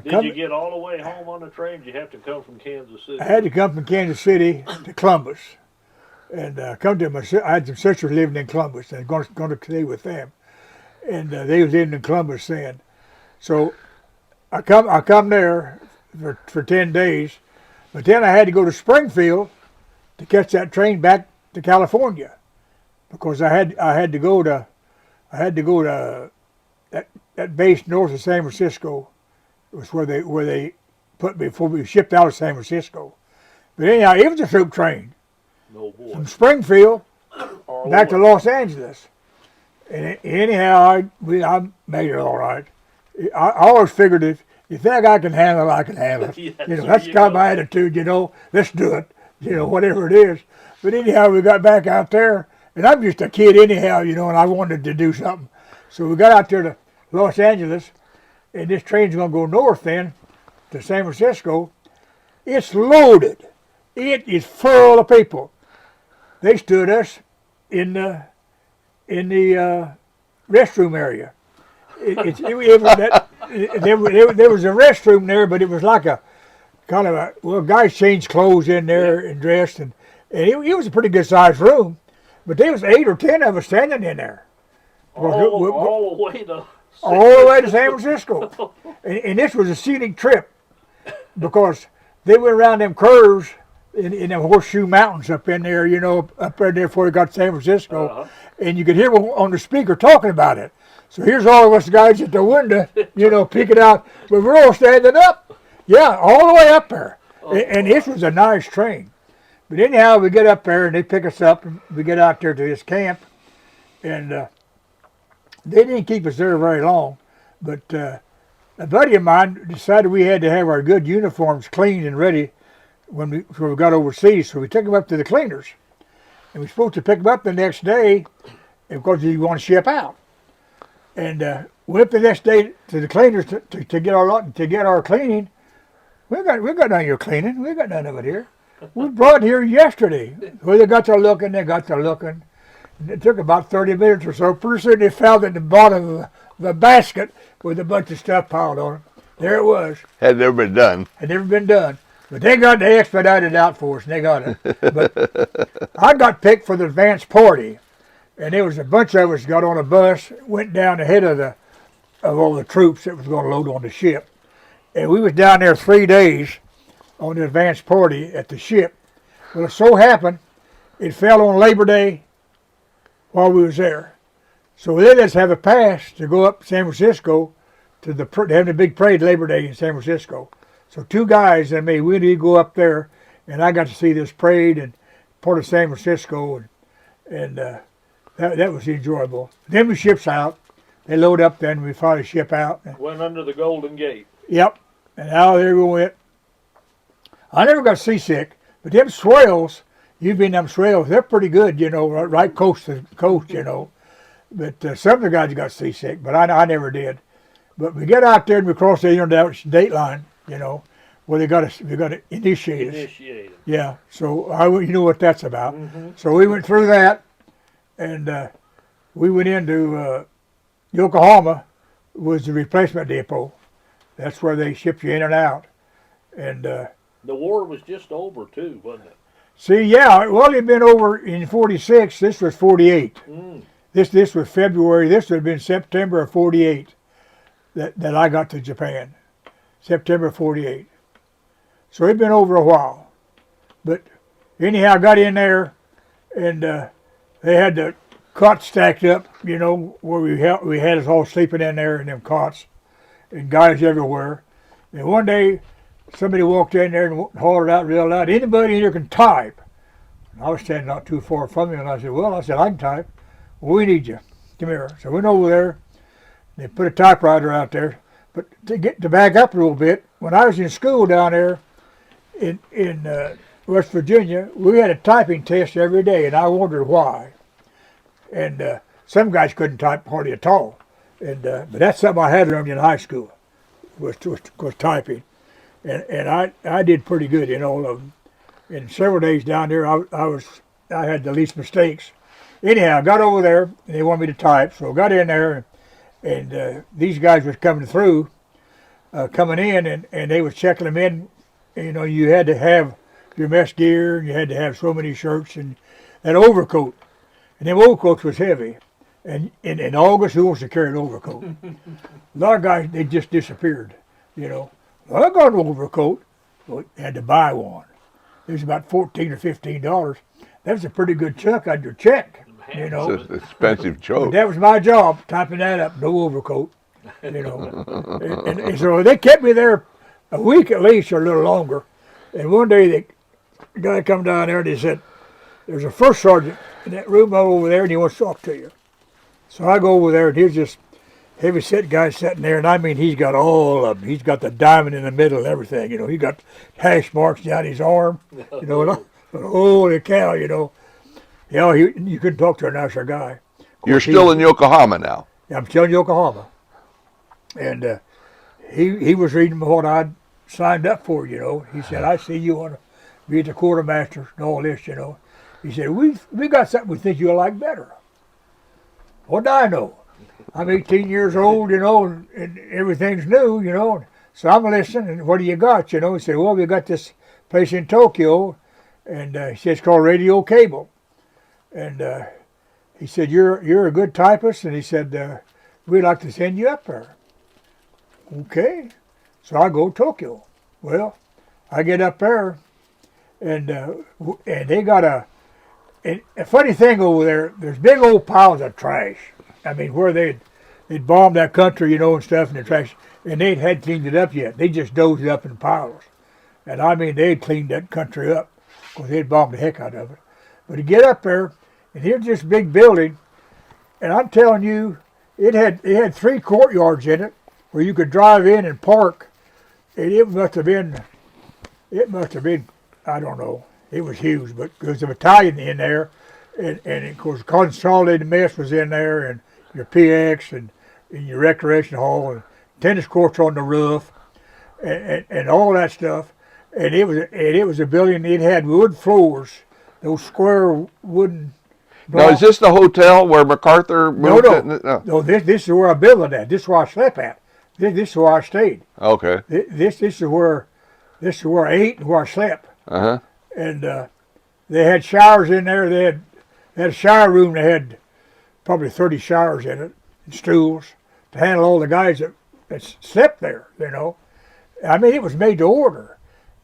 Did you get all the way home on the train? Did you have to come from Kansas City? I had to come from Kansas City to Columbus, and I had some sisters living in Columbus, and going to stay with them, and they was living in Columbus then. So I come there for 10 days, but then I had to go to Springfield to catch that train back to California, because I had to go to that base north of San Francisco. It was where they put me before we shipped out of San Francisco. But anyhow, it was a troop train No boy. from Springfield All back to the way. Los Angeles. And anyhow, I made it all right. I always figured if you think I can handle it, I can handle it. Yeah, You know, there that's you kind of go. my attitude, you know, let's do it, you know, whatever it is. But anyhow, we got back out there, and I'm just a kid anyhow, you know, and I wanted to do something. So we got out there to Los Angeles, and this train's going to go north then to San Francisco. It's loaded. It is full of people. They stood us in the restroom area. There was a restroom there, but it was like a kind of guys changed clothes in there and dressed, and it was a pretty good sized room. But there was 8 or 10 of us standing in there. All the way to All the way to San Francisco. And this was a scenic trip because they went around them curves in them horseshoe mountains up in there, you know, up there before we got to San Francisco. And you could hear on the speaker talking about it. So here's all of us guys at the window, you know, peeking out. But we're all standing up. Yeah, all the way up there. And this was a nice train. But anyhow, we get up there and they pick us up and we get out there to this camp. And they didn't keep us there very long, but a buddy of mine decided we had to have our good uniforms cleaned and ready when we got overseas. So we took them up to the cleaners, and we were supposed to pick them up the next day, because you want to ship out. And went the next day to the cleaners to get our cleaning. We got none of your cleaning. We got none of it here. We brought it here yesterday. Well, they got to looking. It took about 30 minutes or so. Pretty soon they found it at the bottom of the basket with a bunch of stuff piled on it. There it was. Had never been done. Had never been done. But they expedited it out for us, and they got it. But I got picked for the advance party, and there was a bunch of us got on a bus, went down ahead of all the troops that was going to load on the ship. And we was down there 3 days on the advance party at the ship. Well, it so happened it fell on Labor Day while we was there. So they let us have a pass to go up San Francisco to have a big parade Labor Day in San Francisco. So 2 guys and me, we did go up there, and I got to see this parade and part of San Francisco, and that was enjoyable. Then we ships out. They load up, then we finally ship out. went under the Golden Gate. Yep. and out there we went. I never got seasick, but them swells, you've been them swells, they're pretty good, you know, right coast to coast, you know. But some of the guys got seasick, but I never did. But we get out there and we cross the international date line, you know, where we got to initiate us. Initiated. Yeah, so you know what that's about. Mm-hmm. So we went through that, and we went into Yokohama was the replacement depot. That's where they ship you in and out. And the war was just over too, wasn't it? see, yeah, well, it'd been over in 46. This was 48. Mm. This was February. This would have been September of 48 that I got to Japan. September 48. So it'd been over a while. But anyhow, I got in there, and they had the cots stacked up, you know, where we had us all sleeping in there in them cots, and guys everywhere. And one day, somebody walked in there and hollered out real loud, "Anybody in here can type?" And I was standing not too far from him, and I said, "Well," I said, "I can type." "Well, we need you. Come here." So we went over there. They put a typewriter out there. But to back up a little bit, when I was in school down there in West Virginia, we had a typing test every day, and I wondered why. And some guys couldn't type hardly at all. And but that's something I had learned in high school was typing. And I did pretty good in all of them. In several days down there, I had the least mistakes. Anyhow, I got over there, and they wanted me to type, so I got in there, and these guys was coming in, and they was checking them in. You know, you had to have your mess gear, and you had to have so many shirts, and an overcoat. And them overcoats was heavy. And in August, who wants to carry an overcoat? A lot of guys, they just disappeared, you know. Well, I got an overcoat. Well, you had to buy one. It was about $14 or $15. That was a pretty good chunk on your check, you know. It's an expensive joke. But that was my job, typing that up, no overcoat, you know. and so they kept me there a week at least or a little longer. And one day the guy come down there and he said, "There's a first sergeant in that room over there and he wants to talk to you." So I go over there and here's this heavy-set guy sitting there, and I mean he's got all of them. He's got the diamond in the middle and everything, you know. He got hash marks down his arm, you know. But holy cow, you know. Yeah, you couldn't talk to a nicer guy. You're still in Yokohama now. Yeah, I'm still in Yokohama. And he was reading what I'd signed up for, you know. He said, "I see you want to be the quartermaster and all this, you know." He said, we got something we think you'll like better." What do I know? I'm 18 years old, you know, and everything's new, you know. So I'm listening, and what do you got, you know? He said, "Well, we got this place in Tokyo, and he said it's called Radio Cable." And he said, you're a good typist, and he said, "We'd like to send you up there." Okay. So I go to Tokyo. Well, I get up there, and they got a funny thing over there. There's big old piles of trash. I mean, where they'd bombed that country, you know, and stuff, and the trash, and they hadn't cleaned it up yet. They just dozed it up in piles. And I mean, they'd cleaned that country up because they'd bombed the heck out of it. But to get up there, and here's this big building, and I'm telling you, it had 3 courtyards in it where you could drive in and park. And it must have been, I don't know, it was huge, but there was a battalion in there, and of course, consolidated mess was in there, and your PX, and your recreation hall, and tennis courts on the roof, and all that stuff. And it was a building. It had wood floors, those square wooden blocks. Now, is this the hotel where MacArthur moved? No. This is where I built at. This is where I slept at. This is where I stayed. Okay. This is where I ate and where I slept. Uh-huh. And they had showers in there. They had a shower room. They had probably 30 showers in it, and stools to handle all the guys that slept there, you know. I mean, it was made to order.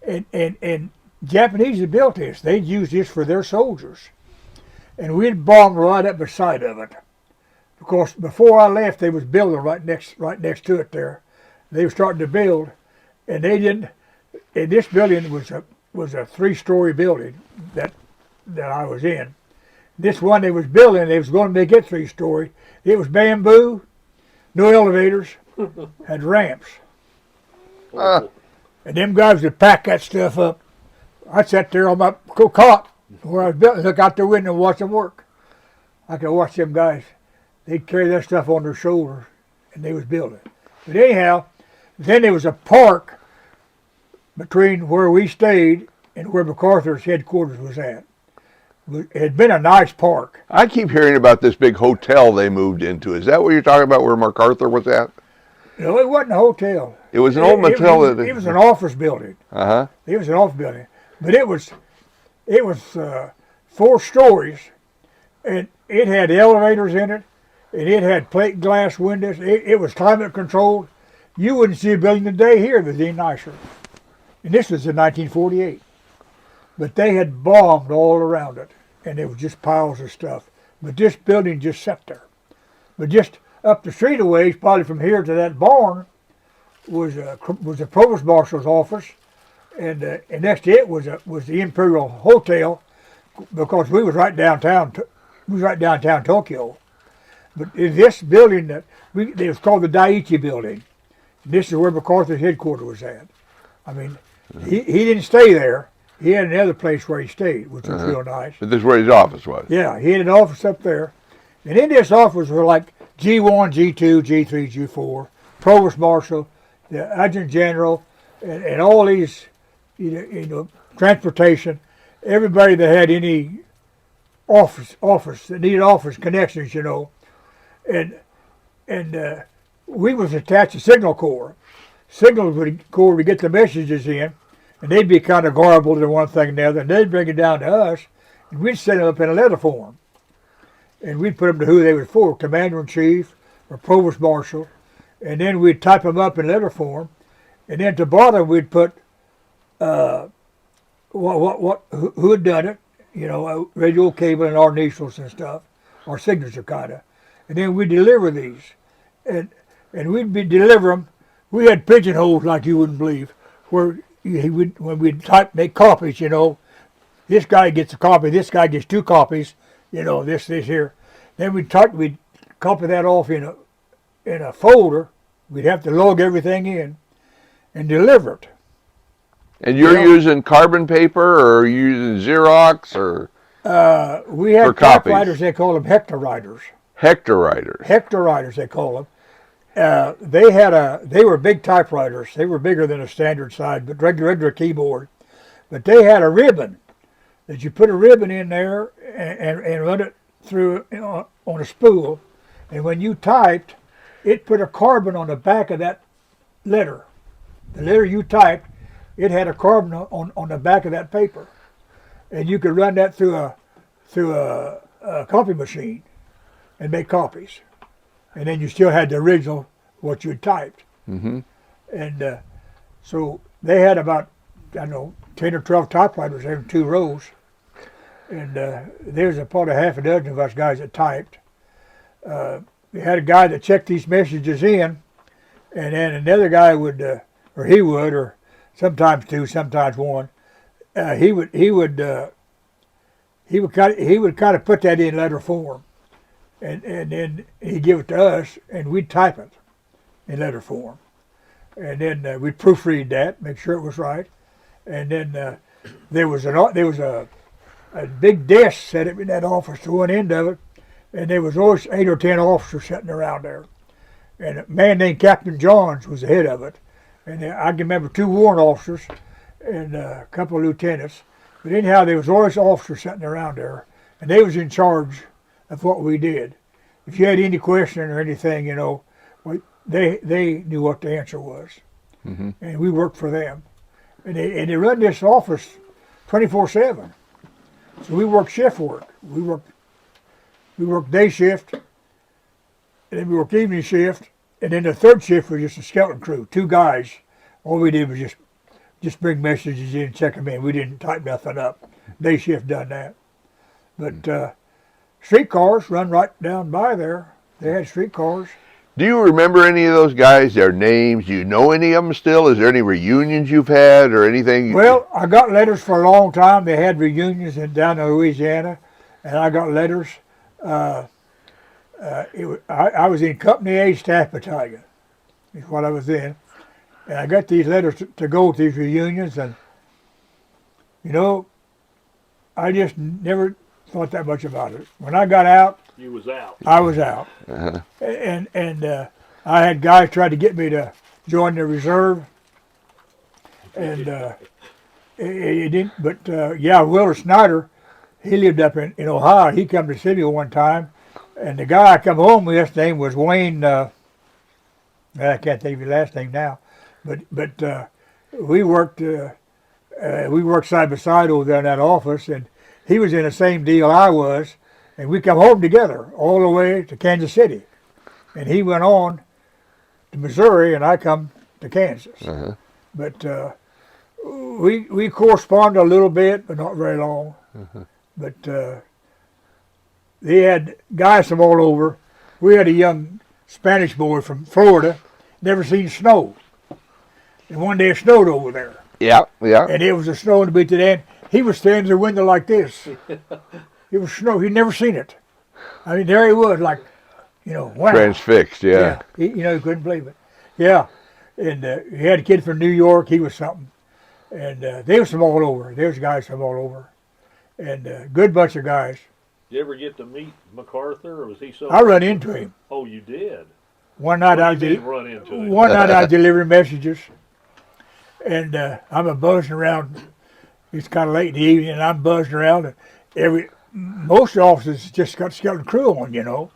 And Japanese had built this. They'd use this for their soldiers. And we'd bombed right up beside of it. Because before I left, they was building right next to it there. They were starting to build, and they didn't. And this building was a 3-story building that I was in. This one they was building, they was going to make it 3-story. It was bamboo, no elevators, had ramps. And them guys would pack that stuff up. I'd sat there on my cot where I was building, look out the window and watch them work. I could watch them guys. They'd carry that stuff on their shoulders, and they was building. But anyhow, then there was a park between where we stayed and where MacArthur's headquarters was at. It had been a nice park. I keep hearing about this big hotel they moved into. Is that what you're talking about, where MacArthur was at? No, it wasn't a hotel. It was an old motel. It was an office building. Uh-huh. It was an office building. But it was 4 stories, and it had elevators in it, and it had plate glass windows. It was climate controlled. You wouldn't see a building today here that's any nicer. And this was in 1948. But they had bombed all around it, and it was just piles of stuff. But this building just sat there. But just up the street a ways, probably from here to that barn, was the provost marshal's office, and next to it was the Imperial Hotel, because we was right downtown. We was right downtown Tokyo. But in this building it was called the ichiBuilding. This is where MacArthur's headquarters was at. I mean, he didn't stay there. He had another place where he stayed, which was real nice. But this is where his office was. Yeah, he had an office up there. And in this office were like G1, G2, G3, G4, Provost Marshal, the Adjutant General, and all these, transportation, everybody that had any office that needed office connections, and we was attached to Signal Corps. Signal Corps would get the messages in, and they'd be kind of garbled in one thing and the other, and they'd bring it down to us, and we'd set them up in a letter form. And we'd put them to who they were for, Commander-in-Chief or Provost Marshal, and then we'd type them up in letter form, and then at the bottom we'd put who had done it, radio, cable, and our initials and stuff, our signature kind of, and then we'd deliver these, and we'd deliver them. We had pigeonholes like you wouldn't believe, where when we'd make copies, this guy gets a copy, this guy gets 2 copies, this here. Then we'd copy that off in a folder. We'd have to log everything in and deliver it. And you're using carbon paper, or using Xerox, or we had typewriters. They call them hectorwriters. Hectorwriters. Hectorwriters, they call them. They were big typewriters. They were bigger than a standard size, but regular keyboard. But they had a ribbon that you put a ribbon in there and run it through on a spool. And when you typed, it put a carbon on the back of that letter. The letter you typed, it had a carbon on the back of that paper. And you could run that through a copy machine and make copies. And then you still had the original, what you had typed. Mm-hmm. And so they had about, 10 or 12 typewriters in 2 rows. And there was probably half a dozen of us guys that typed. We had a guy that checked these messages in, and then another guy would, or sometimes 2, sometimes 1. He would kind of put that in letter form, and then he'd give it to us, and we'd type it in letter form, and then we'd proofread that, make sure it was right, and then there was a big desk set up in that office to one end of it, and there was always 8 or 10 officers sitting around there, and a man named Captain Johns was the head of it, and I can remember 2 warrant officers and a couple of lieutenants. But anyhow, there was always officers sitting around there, and they was in charge of what we did. If you had any question or anything, they knew what the answer was, mm-hmm. and we worked for them. And they run this office 24/7. So we worked shift work. We worked day shift, and then we worked evening shift, and then the third shift was just a skeleton crew, 2 guys. All we did was just bring messages in and check them in. We didn't type nothing up. Day shift done that. But streetcars run right down by there. They had streetcars. Do you remember any of those guys, their names? Do you know any of them still? Is there any reunions you've had or anything? Well, I got letters for a long time. They had reunions down in Louisiana, and I got letters. I was in Company A Staff Battalion, is what I was in. And I got these letters to go to these reunions, and you know, I just never thought that much about it. When I got out, You was out. I was out, Uh-huh. and I had guys try to get me to join the reserve, and it didn't. But yeah, Willard Snyder, he lived up in Ohio. He come to City one time, and the guy I come home with, his name was Wayne. I can't think of his last name now, but we worked side by side over there in that office, and he was in the same deal I was, and we come home together all the way to Kansas City, and he went on to Missouri, and I come to Kansas. Uh-huh. But we corresponded a little bit, but not very long. Uh-huh. But they had guys from all over. We had a young Spanish boy from Florida, never seen snow. And one day it snowed over there. Yeah, yeah. And it was a snow in the beach at the end. He was standing in the window like this. It was snow. He'd never seen it. I mean, there he was, like, wow. Transfixed, yeah. He couldn't believe it. Yeah. And he had a kid from New York. He was something. And they was from all over. There was guys from all over. And good bunch of guys. Did you ever get to meet MacArthur, or was he so? I run into him. Oh, you did. One night What do you mean run into him? One night I was delivering messages, and I'm a buzzing around. It's kind of late in the evening, and I'm buzzing around, and most offices just got skeleton crew on,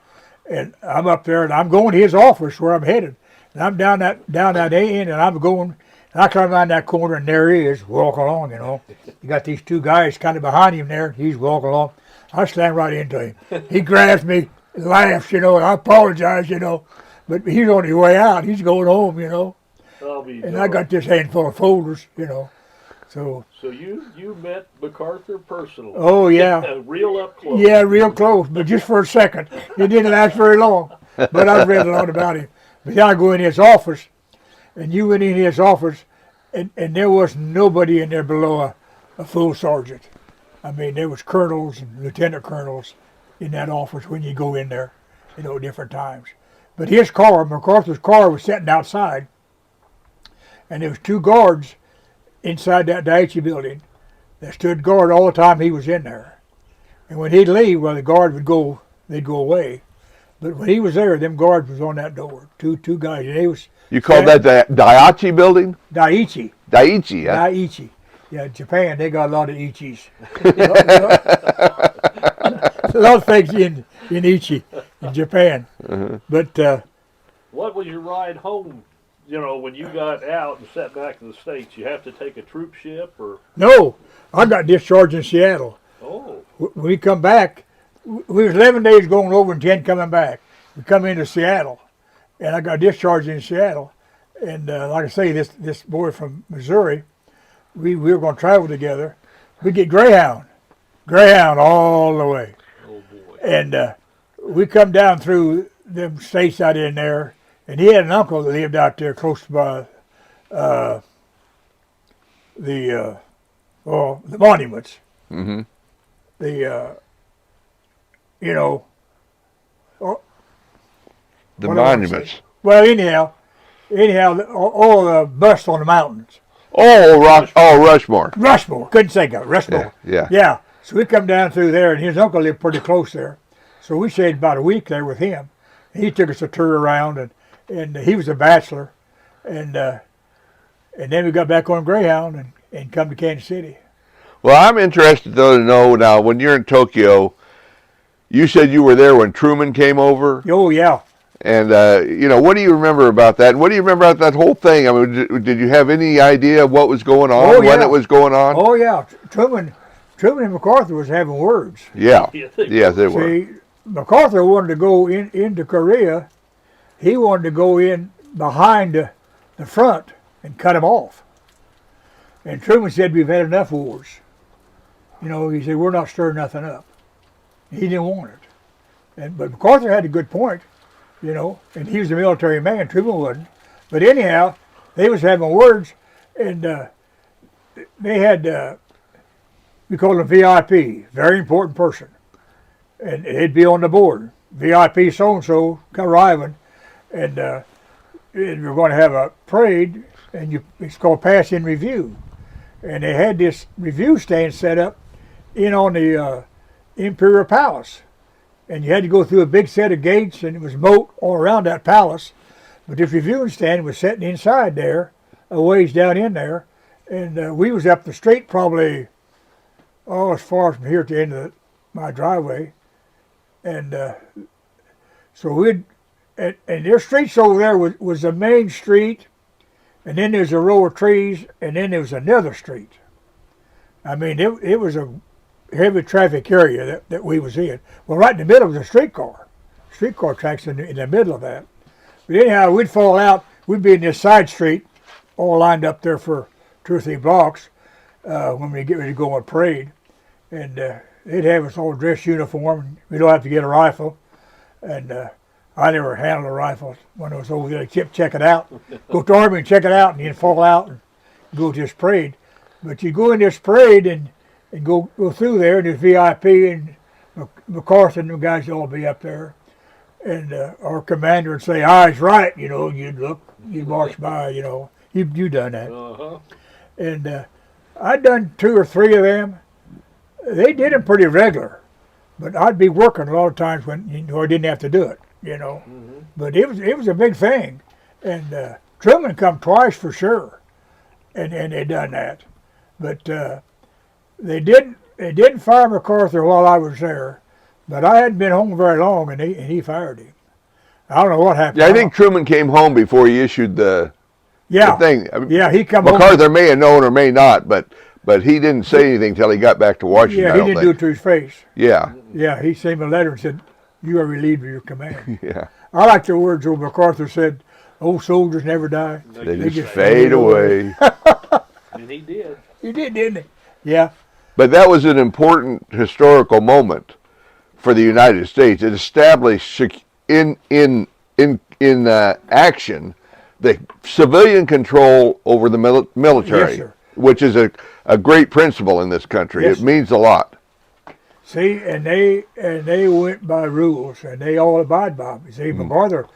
and I'm up there, and I'm going to his office where I'm headed, and I'm down that end, and I'm going, and I come around that corner, and there he is walking along. You got these two guys kind of behind him there. He's walking along. I slam right into him. He grabs me, and laughs, and I apologize, but he's on his way out. He's going home, I'll be and darned. I got this handful of folders, So, So you met MacArthur personally? oh yeah, Real up close. yeah, real close, but just for a second. It didn't last very long. But I read a lot about him. But then I go in his office, and you went in his office, and there was nobody in there below a full sergeant. I mean, there was colonels and lieutenant colonels in that office when you go in there, different times. But his car, MacArthur's car, was sitting outside, and there was two guards inside that ichiBuilding that stood guard all the time he was in there. And when he'd leave, well, the guard they'd go away. But when he was there, them guards was on that door. Two guys, and they was. You called that the Daiichi building? Daiichi. Daiichi, yeah. Daiichi. Yeah, Japan, they got a lot of ichis. A lot of things in ichi in Japan. Uh-huh. But What was your ride home? When you got out and sat back in the States, you have to take a troop ship, or? no, I got discharged in Seattle. Oh. When we come back, we was 11 days going over and 10 coming back. We come into Seattle, and I got discharged in Seattle. And like I say, this boy from Missouri, we were going to travel together. We get Greyhound all the way. Oh boy. And we come down through them states out in there, and he had an uncle that lived out there close by the monuments. Mm-hmm. The what do I wanna monuments. say? Well, anyhow, all the busts on the mountains. Oh, Rushmore. Rushmore, couldn't think of it. Rushmore. Yeah. Yeah. So we come down through there, and his uncle lived pretty close there. So we stayed about a week there with him. He took us a tour around, and he was a bachelor, and then we got back on Greyhound and come to Kansas City. Well, I'm interested, though, to know now, when you're in Tokyo, you said you were there when Truman came over. Oh yeah. And, what do you remember about that? And what do you remember about that whole thing? I mean, did you have any idea of what was going on, Oh, when yeah. it was going on? Oh yeah. Truman and MacArthur was having words. Yeah. Yeah, They were. See, MacArthur wanted to go into Korea. He wanted to go in behind the front and cut him off. And Truman said, we've had enough wars. He said, we're not stirring nothing up. He didn't want it. But MacArthur had a good point, and he was a military man. Truman wasn't. But anyhow, they was having words, and they had, we called him VIP, very important person. And he'd be on the board, VIP so-and-so arriving, and we were going to have a parade and it's called Pass in Review. And they had this review stand set up in on the Imperial Palace. And you had to go through a big set of gates, and it was moat all around that palace. But this reviewing stand was sitting inside there, a ways down in there. And we was up the street probably, as far from here to the end of my driveway. And so and their streets over there was the main street, and then there's a row of trees, and then there was another street. I mean, it was a heavy traffic area that we was in. Well, right in the middle was a streetcar tracks in the middle of that. But anyhow, we'd fall out. We'd be in this side street, all lined up there for 2 or 3 blocks when we get ready to go on parade. And they'd have us all dressed uniform. We don't have to get a rifle. And I never handled a rifle when I was over there. Check it out. Go to the Army and check it out, and you'd fall out and go to this parade. But you go in this parade and go through there, and there's VIP and MacArthur and the guys would all be up there. And our commander would say, "Eyes right," you'd look, you'd march by, you done that. Uh-huh. And I'd done 2 or 3 of them. They did them pretty regular, but I'd be working a lot of times when I didn't have to do it, Mm-hmm. But it was a big thing, and Truman come twice for sure, and they done that, but they didn't fire MacArthur while I was there, but I hadn't been home very long, and he fired him. I don't know what happened. Yeah, I think Truman came home before he issued the thing. I mean, yeah, he come home. MacArthur may have known or may not, but he didn't say anything till he got back to Washington. Yeah, he didn't do it to his face. Yeah. Yeah, he sent him a letter and said, "You are relieved of your command." Yeah. I like the words old MacArthur said, "Old soldiers never die. They just fade away." And he did. He did, didn't he? Yeah. But that was an important historical moment for the United States. It established in action the civilian control over the military, Yes, sir. which is a great principle in this country. Yes. It means a lot. See, and they went by rules, and they all abide by them. See, MacArthur,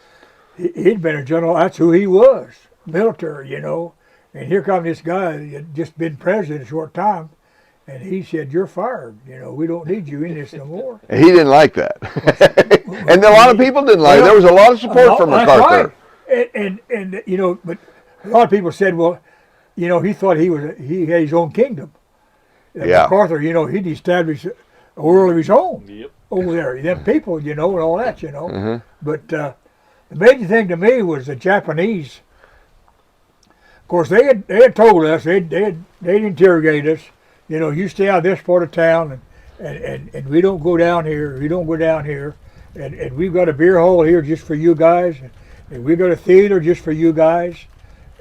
he'd been a general. That's who he was, military, And here comes this guy that had just been president a short time, and he said, "You're fired. We don't need you in this no more." And he didn't like that. And a lot of people didn't like it. There was a lot of support for That's MacArthur. right. And but a lot of people said, well, he thought he had his own kingdom. Yeah. MacArthur, he'd established a world of his own Yep. over there. Them people, and all that, Mm-hmm. But the major thing to me was the Japanese. Of course, they had told us, they'd interrogated us, you stay out of this part of town, and we don't go down here, and we've got a beer hall here just for you guys, and we've got a theater just for you guys,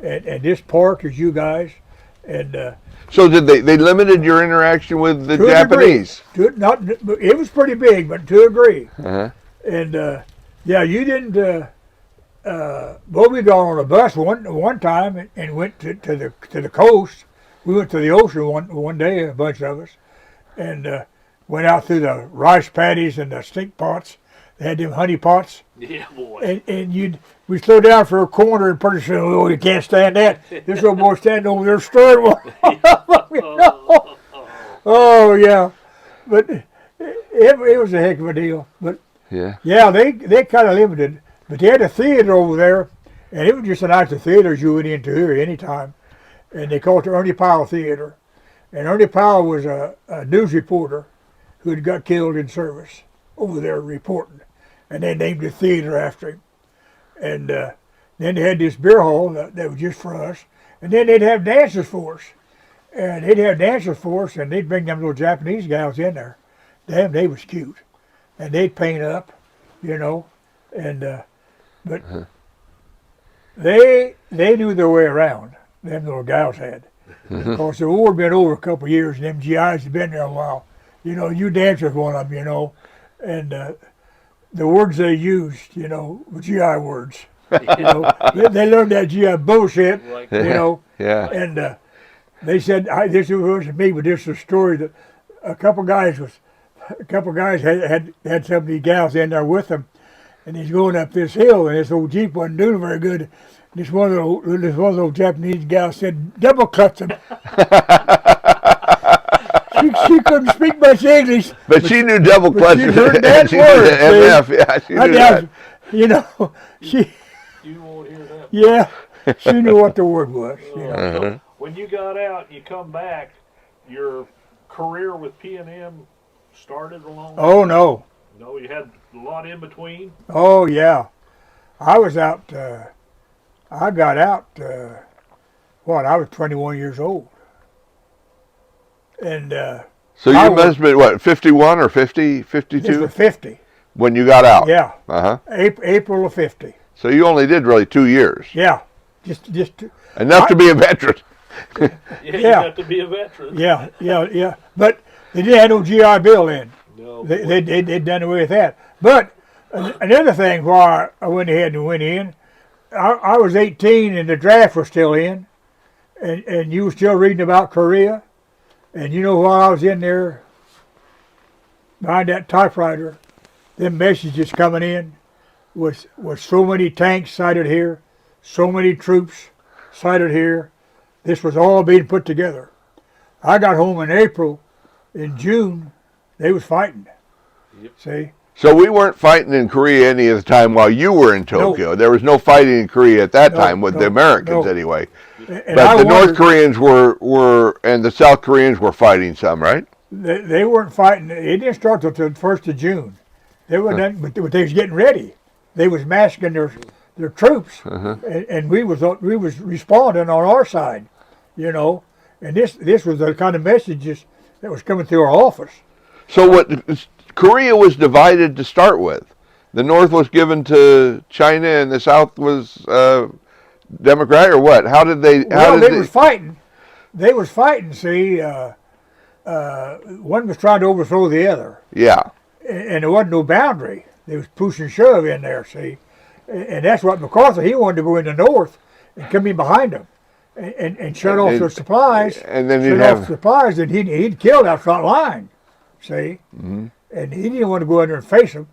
and this park is you guys, and So did they limited your interaction with the to Japanese? a degree. It was pretty big, but to a degree. Uh-huh. And you didn't. Well, we got on a bus one time and went to the coast. We went to the ocean one day, a bunch of us, and went out through the rice paddies and the stink pots. They had them honey pots. Yeah, boy. And we slow down for a corner, and pretty soon, oh, you can't stand that. This little boy standing over there stirring. Oh yeah, but it was a heck of a deal. But yeah, they kind of limited. But they had a theater over there, and it was just a nice theater as you went into here anytime. And they called it the Ernie Powell Theater. And Ernie Powell was a news reporter who had got killed in service over there reporting. And they named the theater after him. And then they had this beer hall that was just for us. And then they'd have dances for us. And they'd bring them little Japanese gals in there. Damn, they was cute. And they'd paint up, and but they knew their way around. Them little gals had. Because the war had been over a couple of years, and them GIs had been there a while. You dance with one of them, and the words they used, were GI words. They learned that GI bullshit, Yeah. And they said, this wasn't me, but this is a story that a couple guys had some of these gals in there with them, and he's going up this hill, and this old Jeep wasn't doing very good, This one of those Japanese gals said, double clutch them. she couldn't speak much English. But she knew double clutch. She heard that she word. Knew the MF. Yeah, she knew that. You know, she. You won't hear that. Yeah, she knew what the word was. You know. So when you got out, you come back. Your career with P&M started along. Oh no. No, you had a lot in between. Oh yeah, I was out. I got out. I was 21 years old, and so you must have been what, 51 or 50, 52? This was 50. When you got out. Yeah. April of 50. So you only did really 2 years. Yeah, just enough to be a veteran. You got to be a veteran. Yeah. But they didn't have no GI Bill in. No. They'd done away with that. But another thing, why I went ahead and went in, I was 18 and the draft was still in, and you were still reading about Korea, and you know while I was in there behind that typewriter, them messages coming in was so many tanks sighted here, so many troops sighted here. This was all being put together. I got home in April. In June, they was fighting. Yep. See? So we weren't fighting in Korea any of the time while you were in Tokyo. No. There was no fighting in Korea at that time with the Americans anyway. And but the North Koreans were and the South Koreans were fighting some, right? They weren't fighting. It didn't start till the 1st of June. They were done, but they was getting ready. They was massacring their troops, and we was responding on our side, you know. And this was the kind of messages that was coming through our office. So what? Korea was divided to start with. The North was given to China, and the South was Democrat, or what? How did they? They was fighting. They was fighting. See, one was trying to overthrow the other. Yeah. And there wasn't no boundary. They was push and shove in there. See, and that's what MacArthur, he wanted to go in the North and come in behind them and shut off their supplies. And then shut off supplies, and he'd kill that front line. See. Mm-hmm. And he didn't want to go in there and face them.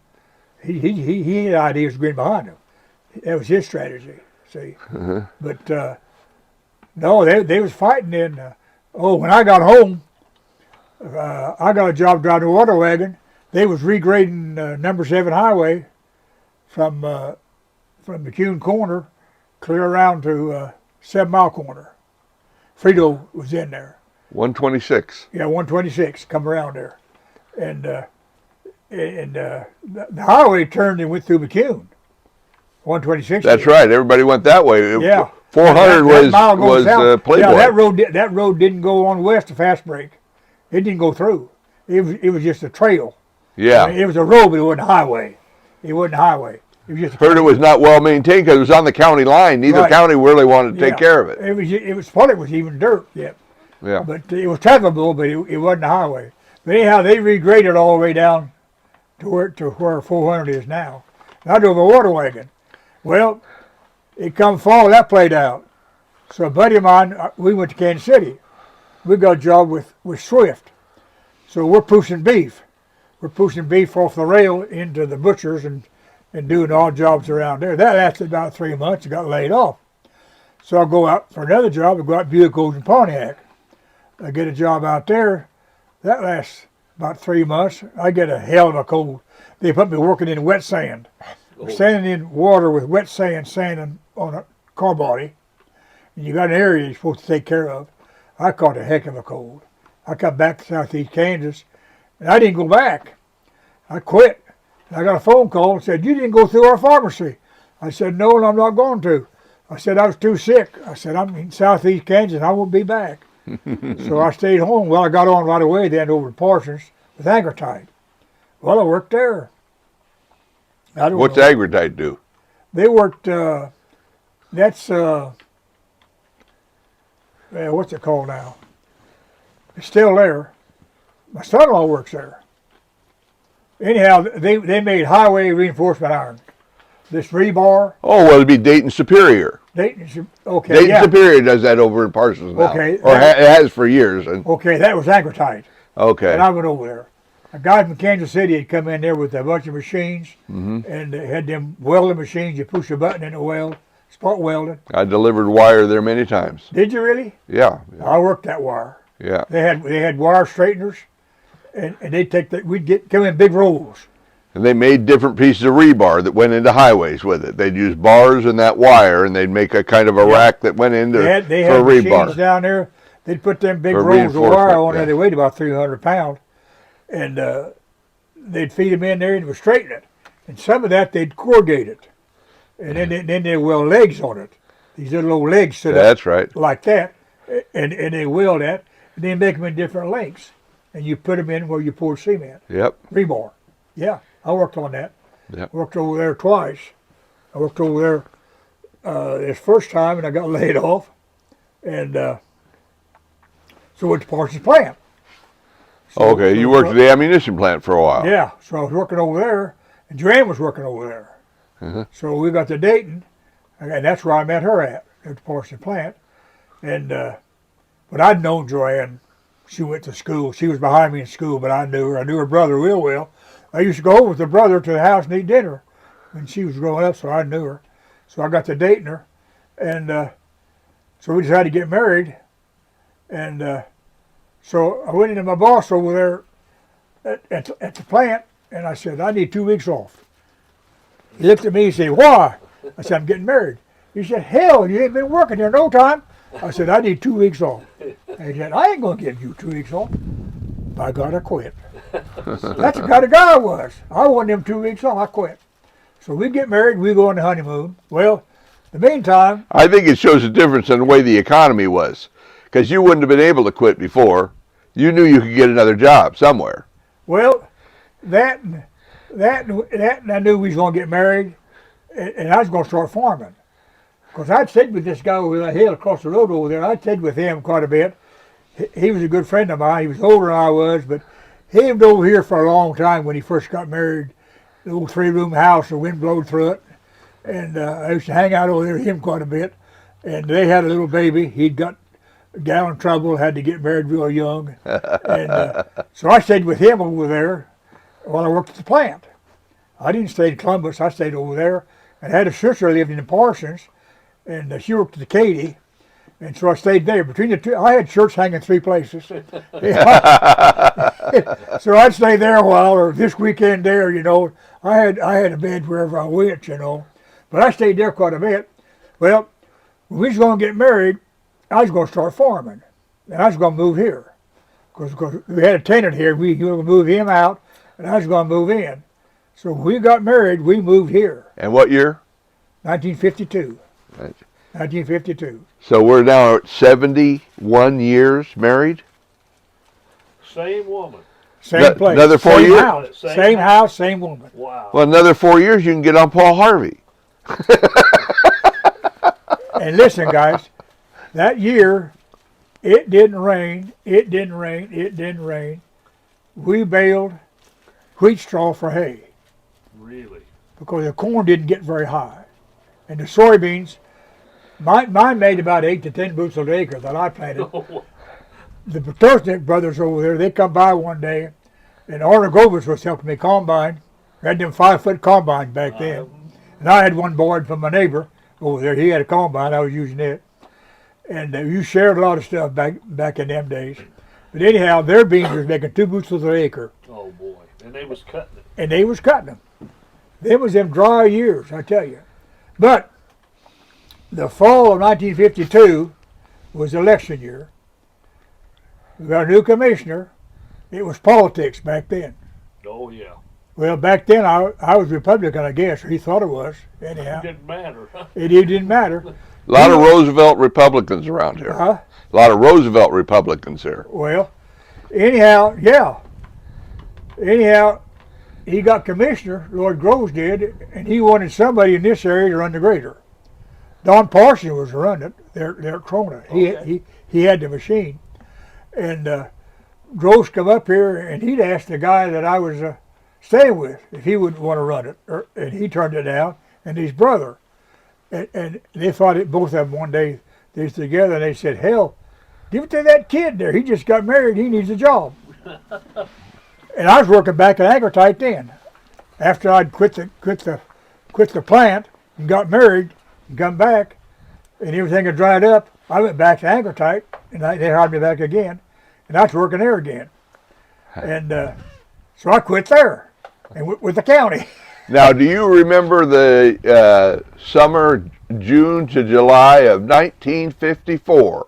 He had ideas of going behind them. That was his strategy, see. But no, they was fighting. And when I got home, I got a job driving a water wagon. They was regrading number 7 highway from McCune Corner clear around to 7 Mile Corner. Frito was in there. 126. Yeah, 126. Come around there, and the highway turned and went through McCune. 126. That's right. Everybody went that way. Yeah. 400 was Playboy. Yeah, that road didn't go on west of Fast Break. It didn't go through. It was just a trail. Yeah. I mean, it was a road, but it wasn't a highway. It wasn't a highway. It was just Heard it was not well maintained because it was on the county line. Neither county really wanted to take care of it. It was part of it was even dirt. Yeah. Yeah. But it was travelable, but it wasn't a highway. But anyhow, they regraded all the way down to where 400 is now. And I drove a water wagon. Well, it come fall, that played out. So a buddy of mine, we went to Kansas City. We got a job with Swift. So we're pushing beef. We're pushing beef off the rail into the butchers and doing all jobs around there. That lasted about 3 months. I got laid off. So I go out for another job. I go out to Buick in Pontiac. I get a job out there. That lasts about 3 months. I get a hell of a cold. They put me working in wet sand. Standing in water with wet sand on a car body. And you got an area you're supposed to take care of. I caught a heck of a cold. I come back to southeast Kansas, and I didn't go back. I quit. And I got a phone call and said, "You didn't go through our pharmacy." I said, "No, and I'm not going to." I said, "I was too sick." I said, "I'm in southeast Kansas, and I won't be back." So I stayed home. Well, I got on right away then over to Parsons with Agritite. Well, I worked there. What's Agritite do? They worked, that's, what's it called now? It's still there. My son-in-law works there. Anyhow, they made highway reinforcement iron. This rebar. Oh, well, it'd be Dayton Superior. Dayton Superior does that over in Parsons now. Okay. Or it has for years. Okay, that was Agritite. Okay. And I went over there. A guy from Kansas City had come in there with a bunch of machines, and they had them welding machines. You push a button in the weld, spot welding. I delivered wire there many times. Did you really? Yeah. I worked that wire. Yeah. They had wire straighteners, and they'd take that. We'd come in big rolls. And they made different pieces of rebar that went into highways with it. They'd use bars and that wire, and they'd make a kind of a rack that went into They had for machines rebar. down there. They'd put them big For rolls of wire reinforcement, on there. yeah. They weighed about 300 pounds, and they'd feed them in there and would straighten it. And some of that they'd corrugate it, and then they'd weld legs on it. These little old legs set up That's right. like that, and they weld that, and they make them in different lengths, and you put them in where you pour cement, Yep. rebar. Yeah, I worked on that. Yep. Worked over there twice. I worked over there this first time, and I got laid off, and so went to Parsons plant. So- Okay, so- you worked at the ammunition plant for a while. Yeah, so I was working over there, and Joanne was working over there. Uh-huh. So we got to dating, and that's where I met her at the Parsons plant. And but I'd known Joanne. She went to school. She was behind me in school, but I knew her. I knew her brother real well. I used to go over with her brother to the house and eat dinner when she was growing up, so I knew her. So I got to dating her, and so we decided to get married. And so I went into my boss over there at the plant, and I said, I need 2 weeks off. He looked at me and said, why? I said, I'm getting married. He said, hell, you ain't been working here no time. I said, I need 2 weeks off. And he said, I ain't going to give you 2 weeks off. By God, I quit. That's the kind of guy I was. I wanted them 2 weeks off, I quit. So we get married, we go on the honeymoon. Well, in the meantime, I think it shows a difference in the way the economy was, because you wouldn't have been able to quit before. You knew you could get another job somewhere. well, that and I knew we was going to get married, and I was going to start farming. Because I'd stayed with this guy over the hill across the road over there. I'd stayed with him quite a bit. He was a good friend of mine. He was older than I was, but he lived over here for a long time when he first got married. The old 3-room house, the wind blowed through it. And I used to hang out over there with him quite a bit. And they had a little baby. He'd got in trouble, had to get married real young. And so I stayed with him over there while I worked at the plant. I didn't stay in Columbus. I stayed over there. And I had a sister lived in Parsons, and she worked at the Katy. And so I stayed there. Between the two, I had shirts hanging 3 places. So I'd stay there a while, or this weekend there, you know. I had a bed wherever I went, you know. But I stayed there quite a bit. Well, when we was going to get married, I was going to start farming. And I was going to move here. Because we had a tenant here. We were going to move him out, and I was going to move in. So when we got married, we moved here. And what year? 1952. Right. 1952. So we're now at 71 years married. Same woman. Same place. Another 4 same years? House. Same Same house, same woman. Wow. Well, another 4 years, you can get on Paul Harvey. And listen, guys, that year, it didn't rain. It didn't rain. It didn't rain. We baled wheat straw for hay Really? because the corn didn't get very high. And the soybeans, mine made about 8 to 10 bushels an acre that I planted. The Petersnick brothers over there, they come by one day, and Arnold Govers was helping me combine. We had them 5-foot combines back then. And I had one borrowed from my neighbor over there. He had a combine, I was using it. And you shared a lot of stuff back in them days. But anyhow, their beans was making 2 bushels an acre. Oh boy. And they was cutting it. And they was cutting them. Them was them dry years, I tell you. But the fall of 1952 was election year. We got a new commissioner. It was politics back then. Oh yeah. Well, back then I was Republican, I guess, or he thought it was. Anyhow, It didn't matter. it didn't matter. A lot of Roosevelt Republicans around here. Huh? A lot of Roosevelt Republicans here. Well, anyhow, yeah. Anyhow, he got commissioner, Lord Groves did, and he wanted somebody in this area to run the grader. Don Parsons was running it there at Crona. Okay. He had the machine. And Groves come up here, and he'd asked the guy that I was staying with if he wouldn't want to run it. And he turned it down, and his brother. And they thought it, both of them one day, they was together, and they said, hell, give it to that kid there. He just got married. He needs a job. And I was working back at Agritite then. After I'd quit the plant and got married, come back, and everything had dried up. I went back to Anchortite, and they hired me back again, and I was working there again. And so I quit there, and with the county. Now, do you remember the summer, June to July of 1954?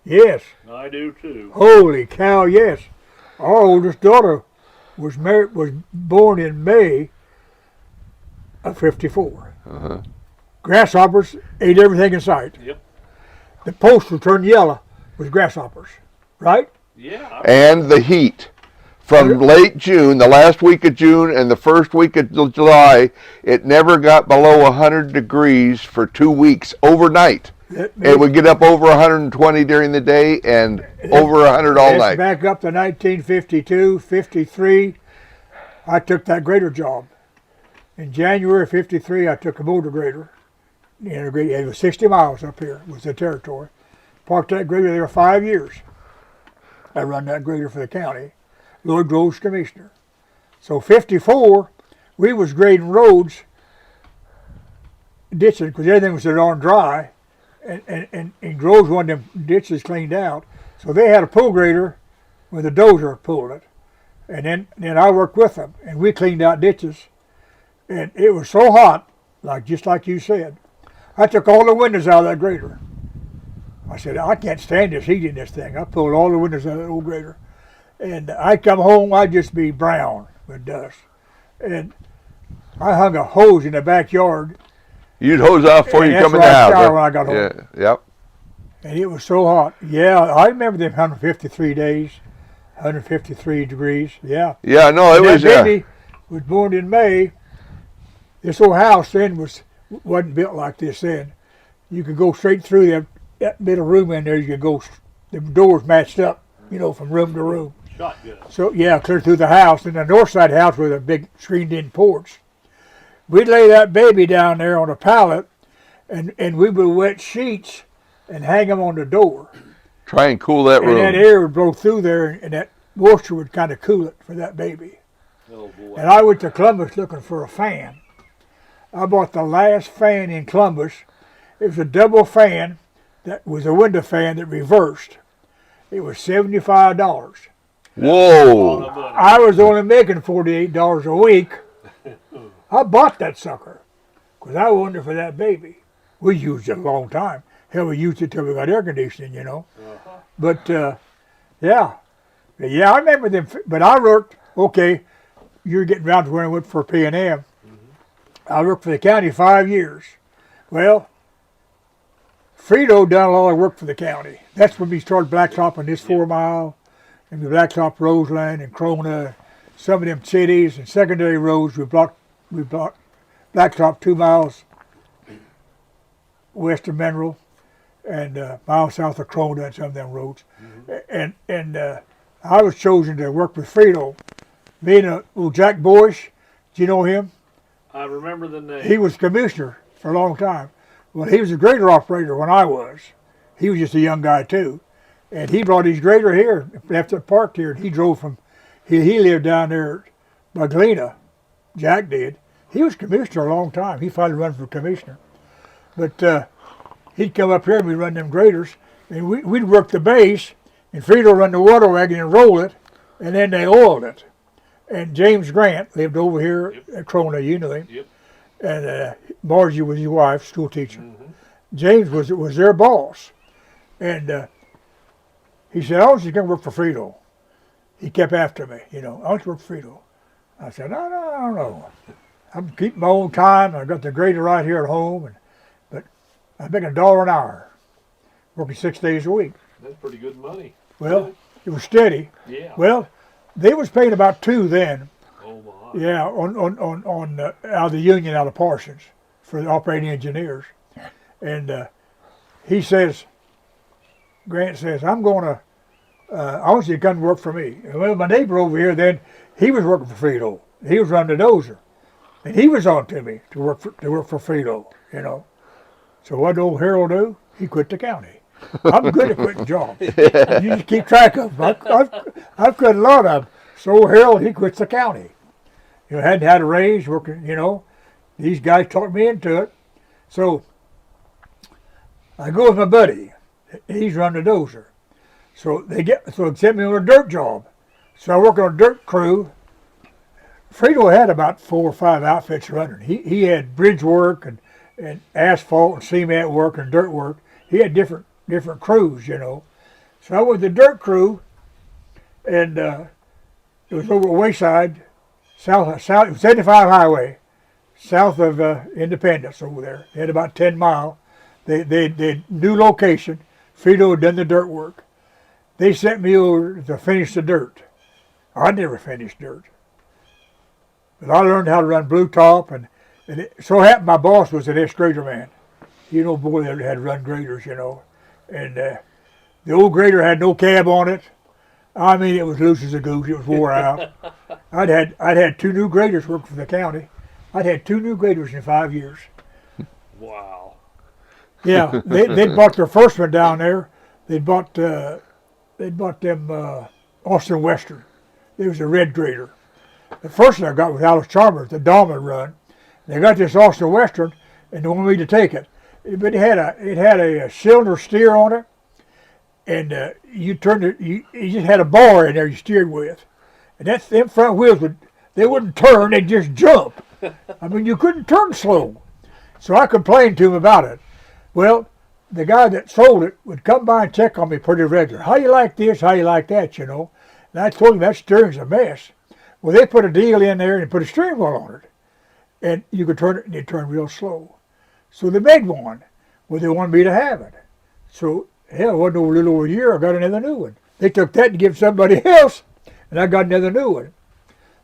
Yes. I do too. Holy cow, yes. Our oldest daughter was born in May of 54. Uh-huh. Grasshoppers ate everything in sight. Yep. The posts would turn yellow with grasshoppers, right? Yeah. And the heat. From late June, the last week of June and the first week of July, it never got below 100 degrees for 2 weeks overnight. It would get up over 120 during the day and over 100 all night. Back up to 1952, 53, I took that grader job. In January of 53, I took a motor grader. It was 60 miles up here, was the territory. Parked that grader there 5 years. I run that grader for the county. Lloyd Groves commissioner. So 54, we was grading roads, ditches, because everything was on dry, and Groves wanted them ditches cleaned out. So they had a pull grader with a dozer pulled it. And then I worked with them, and we cleaned out ditches. And it was so hot, just like you said. I took all the windows out of that grader. I said, I can't stand this heat in this thing. I pulled all the windows out of that old grader. And I'd come home, I'd just be brown with dust. And I hung a hose in the backyard. You'd hose off before you come in the house. That's when I got home. Yeah, yep. And it was so hot. Yeah, I remember them 153 days, 153 degrees. Yeah. Yeah, no, it was. That baby was born in May. This old house then wasn't built like this then. You could go straight through that middle room in there. You could go. The doors matched up, from room to room. Shotgun. So yeah, clear through the house. And the north side house with a big screened-in porch. We'd lay that baby down there on a pallet, and we would wet sheets and hang them on the door. Try and cool that room. And that air would blow through there, and that moisture would kind of cool it for that baby. Oh boy. And I went to Columbus looking for a fan. I bought the last fan in Columbus. It was a double fan that was a window fan that reversed. It was $75. Whoa. I was only making $48 a week. I bought that sucker because I wanted it for that baby. We used it a long time. Hell, we used it till we got air conditioning, But, yeah, I remember them. But I worked, okay, you're getting around to when I went for P&M. Mm-hmm. I worked for the county 5 years. Well, Frito done a lot of work for the county. That's when we started blacktopping this 4 mile, and the blacktop Roseland and Crona, some of them cities and secondary roads. We blocked blacktop 2 miles west of Mineral and miles south of Crona and some of them roads. Mm-hmm. And I was chosen to work with Frito. Me and Jack Boyce, do you know him? I remember the name. He was commissioner for a long time. Well, he was a grader operator when I was. He was just a young guy too. And he brought his grader here, left it parked here, and he drove from, he lived down there by Galena. Jack did. He was commissioner a long time. He finally run for commissioner. But he'd come up here and we'd run them graders, and we'd work the base, and Frito run the water wagon and roll it, and then they oiled it. And James Grant lived over here at Crona, you know him. Yep. And Margie was his wife, school teacher. Mm-hmm. James was their boss. And he said, I want you to come work for Frito. He kept after me, I want you to work for Frito. I said, no. I'm keeping my own time. I got the grader right here at home, but I'm making $1 an hour, working 6 days a week. That's pretty good money. Well, it was steady. Yeah. Well, they was paying about $2 then. Oh my. Yeah, on out of the union out of Parsons for the operating engineers, and he says, Grant says, I want you to come work for me. Well, my neighbor over here then, he was working for Frito. He was running the dozer, and he was on to me to work for Frito, So what did old Harold do? He quit the county. I'm good at quitting jobs. You just keep track of them. I've quit a lot of them. So Harold, he quits the county. Hadn't had a raise working, These guys talked me into it. So I go with my buddy. He's running the dozer. So they sent me on a dirt job. So I work on a dirt crew. Frito had about 4 or 5 outfits running. He had bridge work and asphalt and cement work and dirt work. He had different crews, you know. So I went with the dirt crew, and it was over at Wayside, south 75 highway, south of Independence over there. They had about 10 miles. They new location. Frito had done the dirt work. They sent me over to finish the dirt. I never finished dirt. But I learned how to run blue top, and it so happened my boss was an ex-grader man. You know, boy that had run graders, you know. And the old grader had no cab on it. I mean, it was loose as a goose. It was wore out. I'd had 2 new graders work for the county. I'd had 2 new graders in 5 years. Wow. Yeah, they'd bought their first one down there. They'd bought them Austin Western. It was a red grader. The first one I got was Alice Chalmers, the Dahlman run. They got this Austin Western, and they wanted me to take it. But it had a cylinder steer on it, and you just had a bar in there you steered with, and them front wheels they wouldn't turn, they'd just jump. I mean, you couldn't turn slow. So I complained to him about it. Well, the guy that sold it would come by and check on me pretty regular. How you like this? How you like that? You know. And I told him that steering's a mess. Well, they put a deal in there and put a steering wheel on it, and you could turn it, and it turned real slow. So they made one. Well, they wanted me to have it. So hell, it wasn't over a little over a year. I got another new one. They took that and gave somebody else, and I got another new one.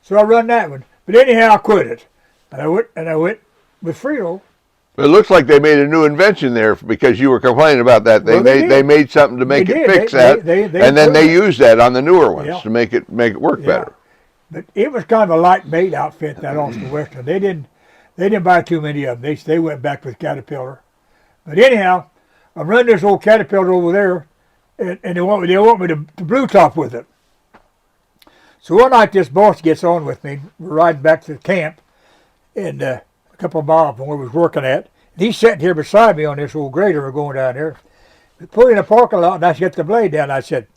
So I run that one. But anyhow, I quit it, and I went with Frito. It looks like they made a new invention there because you were complaining about that. They made something to make it fix that, and then they used that on the newer ones to make it work better. But it was kind of a lightweight outfit, that Austin Western. They didn't buy too many of them. They went back with Caterpillar. But anyhow, I run this old Caterpillar over there, and they want me to blue top with it. So one night this boss gets on with me. We're riding back to the camp, and a couple of miles from where we was working at. And he's sitting here beside me on this old grader. We're going down there. We pull in a parking lot, and I get the blade down. I said,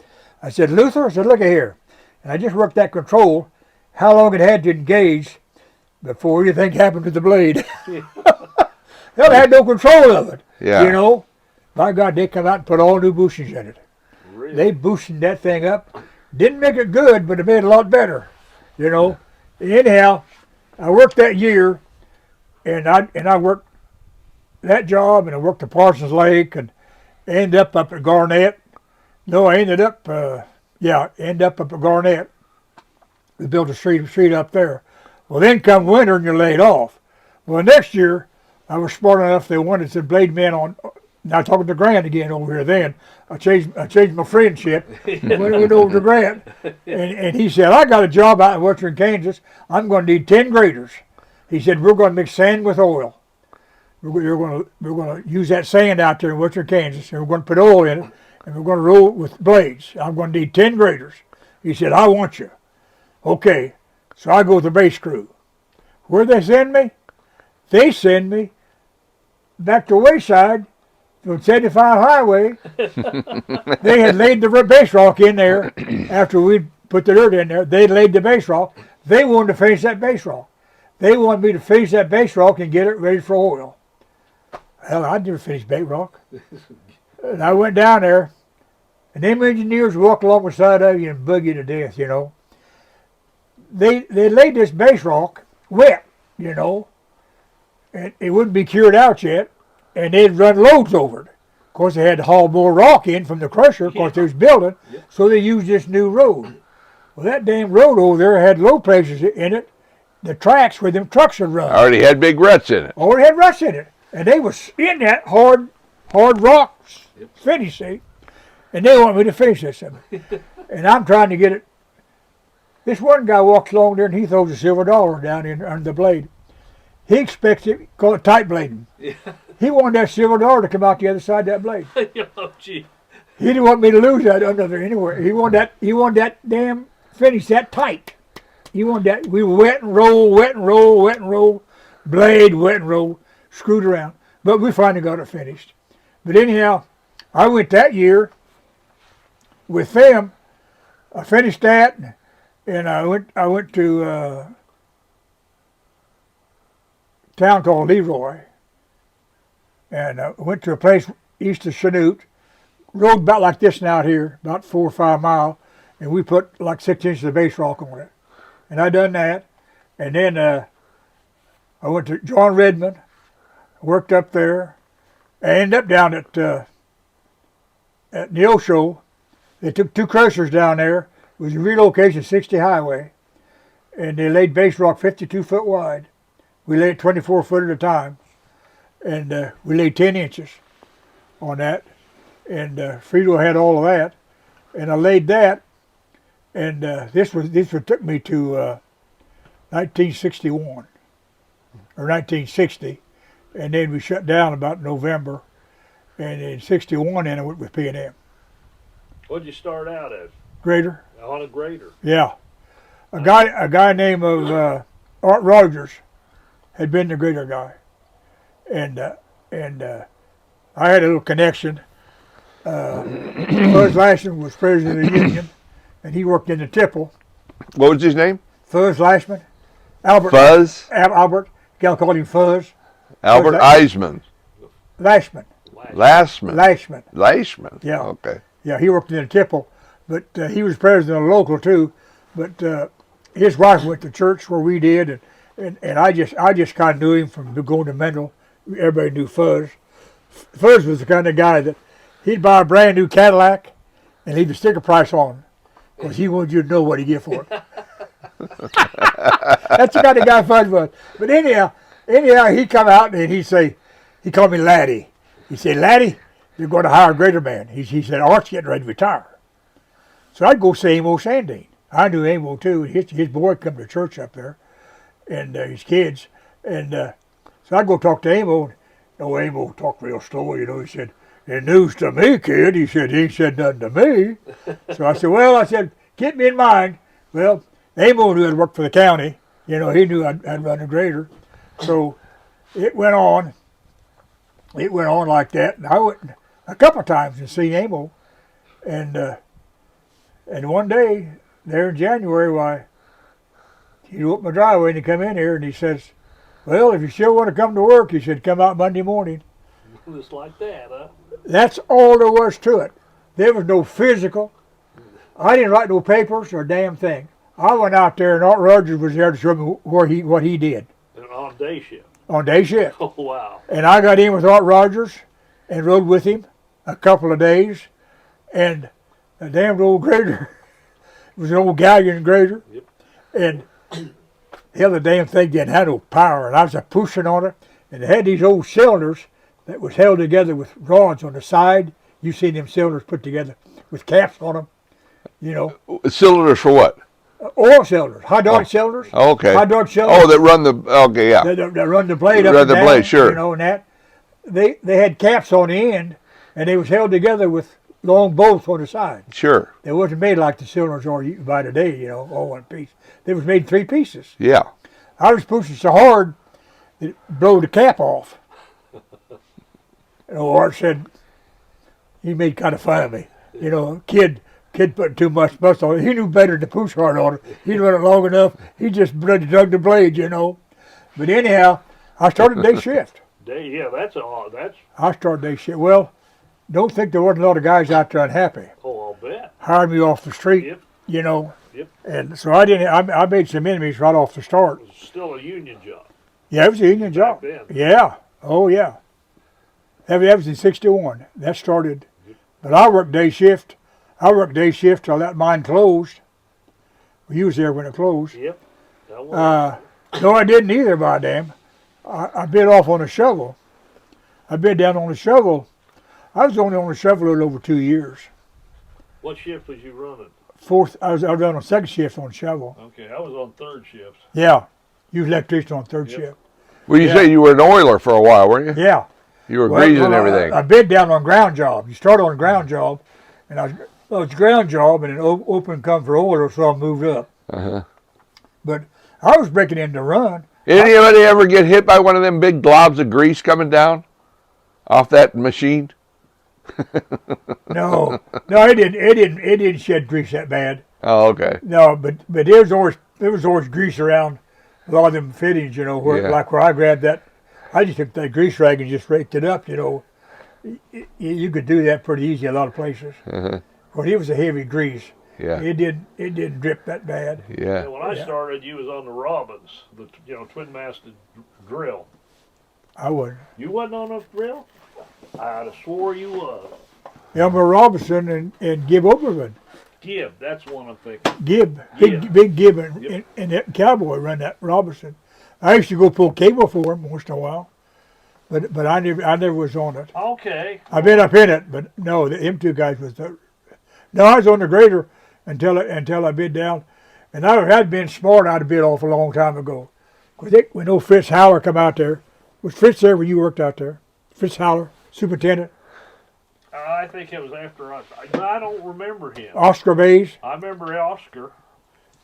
Luther, look at here. And I just worked that control, how long it had to engage before anything happened to the blade. Hell, I had no control of it. Yeah. You know, by God, they come out and put all new bushings in it. Really? They boosted that thing up. Didn't make it good, but it made it a lot better. You know. Anyhow, I worked that year, and I worked that job, and I worked at Parsons Lake, and ended up at Garnett. No, I ended up up at Garnett. We built a street up there. Well, then come winter, and you're laid off. Well, next year, I was smart enough, they wanted some blade men on. Now talking to Grant again over here then. I changed my friendship. Went over to Grant. And he said, I got a job out in western Kansas. I'm going to need 10 graders. He said, we're going to mix sand with oil. We're going to use that sand out there in western Kansas, and we're going to put oil in it, and we're going to roll it with blades. I'm going to need 10 graders. He said, I want you. Okay. So I go with the base crew. Where'd they send me? They send me back to Wayside from 75 highway. They had laid the base rock in there after we put the dirt in there. They laid the base rock. They wanted to finish that base rock. They wanted me to finish that base rock and get it ready for oil. Hell, I'd never finished base rock. And I went down there, and them engineers walked along beside of you and bug you to death, you know. They laid this base rock wet, you know, and it wouldn't be cured out yet, and they'd run loads over it. Of course, they had to haul more rock in from the crusher, of course, they was building, so they used this new road. Well, that damn road over there had low places in it, the tracks where them trucks would run. Already had big ruts in it. Already had ruts in it, and they was in that hard rock finish, see, and they want me to finish this thing. And I'm trying to get it. This one guy walks along there and he throws a silver dollar down in under the blade. He expects it, call it tight blading. Yeah. He wanted that silver dollar to come out the other side of that blade. Oh, gee. He didn't want me to lose that under there anywhere. He wanted that damn finish that tight. He wanted that. We were wet and roll, blade, wet and roll, screwed around. But we finally got it finished. But anyhow, I went that year with them. I finished that, and I went to a town called Leroy, and I went to a place east of Chanute. Road about like this now out here, about 4 or 5 miles, and we put like 6 inches of base rock on it. And I done that, and then I went to John Redmond, worked up there. I ended up down at Neosho. They took 2 crushers down there. It was a relocation 60 highway, and they laid base rock 52 foot wide. We laid 24 foot at a time, and we laid 10 inches on that. And Frito had all of that, and I laid that. And this took me to 1961 or 1960, and then we shut down about November. And in '61, then I went with P&M. What'd you start out as? Grader. On a grader. Yeah, a guy named Art Rogers had been the grader guy, and I had a little connection. Fuzz Lashman was president of the union, and he worked in the tipple. What was his name? Fuzz Lashman. Albert. Fuzz? Albert. Gal called him Fuzz. Albert Eisman. Lashman. Lashman. Lashman. Lashman. Yeah. Okay. Yeah, he worked in the tipple, but he was president of the local too. But his wife went to church where we did, and I just kind of knew him from going to Mendel. Everybody knew Fuzz. Fuzz was the kind of guy that he'd buy a brand new Cadillac and leave the sticker price on, because he wanted you to know what he get for it. That's the kind of guy Fuzz was. But anyhow, he come out and he called me Laddie. He said, Laddie, you're going to hire a grader man. He said, Art's getting ready to retire. So I'd go see Amo Sandine. I knew Amo too. His boy come to church up there, and his kids. And so I'd go talk to Amo. Amo talked real slow, He said, "It's news to me, kid." He said, "He ain't said nothing to me." So I said, keep me in mind. Well, Amo knew I'd worked for the county. He knew I'd run a grader. So it went on. It went on like that. And I went a couple of times to see Amo. And one day, there in January, he opened my driveway and he come in here and he says, "Well, if you still want to come to work," he said, "come out Monday morning." Just like that, huh? That's all there was to it. There was no physical. I didn't write no papers or a damn thing. I went out there and Art Rogers was there to show me what he did. And on day shift. On day shift. Oh, wow. And I got in with Art Rogers and rode with him a couple of days. And a damn old grader. It was an old galleon grader. Yep. And hell, the damn thing didn't have no power. And I was pushing on it. And it had these old cylinders that was held together with rods on the side. You see them cylinders put together with caps on them. Cylinders for what? Oil cylinders, hydraulic cylinders. Oh, okay. Hydraulic cylinders. Oh, that run the, okay, yeah. That run the blade up Run and the down, blade, sure. And that. They had caps on the end, and they was held together with long bolts on the side. Sure. They wasn't made like the cylinders are you buy today, all one piece. They was made 3 pieces. Yeah. I was pushing so hard that it blew the cap off. And Art said, he made kind of fun of me. Kid putting too much muscle on it. He knew better to push hard on it. He'd run it long enough. He just dug the blade, But anyhow, I started day shift. I started day shift. Well, don't think there wasn't a lot of guys out there unhappy. Oh, I'll bet. Hired me off the street, Yep. Yep. And so I made some enemies right off the start. It was still a union job. Yeah, it was a union job. Back then. Yeah. Oh, yeah. That was in '61. That started. But I worked day shift. I worked day shift till that mine closed. You was there when it closed. Yep. That was. No, I didn't either, by damn. I bit off on a shovel. I bit down on a shovel. I was only on a shovel a little over 2 years. What shift was you running? Fourth, I was on a second shift on shovel. Okay, I was on third shift. Yeah. You was electrician on third shift. Well, you say you were an oiler for a while, weren't you? Yeah. You were greasing everything. I bid down on ground job. You start on a ground job, and it's a ground job, and an open come for oiler, so I moved up. Uh-huh. But I was breaking in to run. Anybody ever get hit by one of them big globs of grease coming down off that machine? No, it didn't shed grease that bad. Oh, okay. No, but there was always grease around a lot of them fittings, you know, where Yeah. like where I grabbed that, I just took that grease rag and just raked it up, you know. You could do that pretty easy a lot of places. Well, it was a heavy grease. Yeah. It didn't drip that bad. Yeah. And when I started, you was on the Robbins, the twin-masted drill. I wouldn't. You wasn't on a drill? I'd have swore you was. Elmer Robinson and Gib Oberman. Gibb, that's one I'm thinking. Gib, Gib. big Gib and that cowboy run that Robinson. I used to go pull cable for him once in a while, but I never was on it. Okay. I've been up in it, but no, them two guys was the. No, I was on the grader until I bid down, and if I'd been smart, I'd have bid off a long time ago. Cause when old Fritz Howler come out there, was Fritz there when you worked out there? Fritz Howler, superintendent. I think it was after I don't remember him. Oscar Bays, I remember Oscar.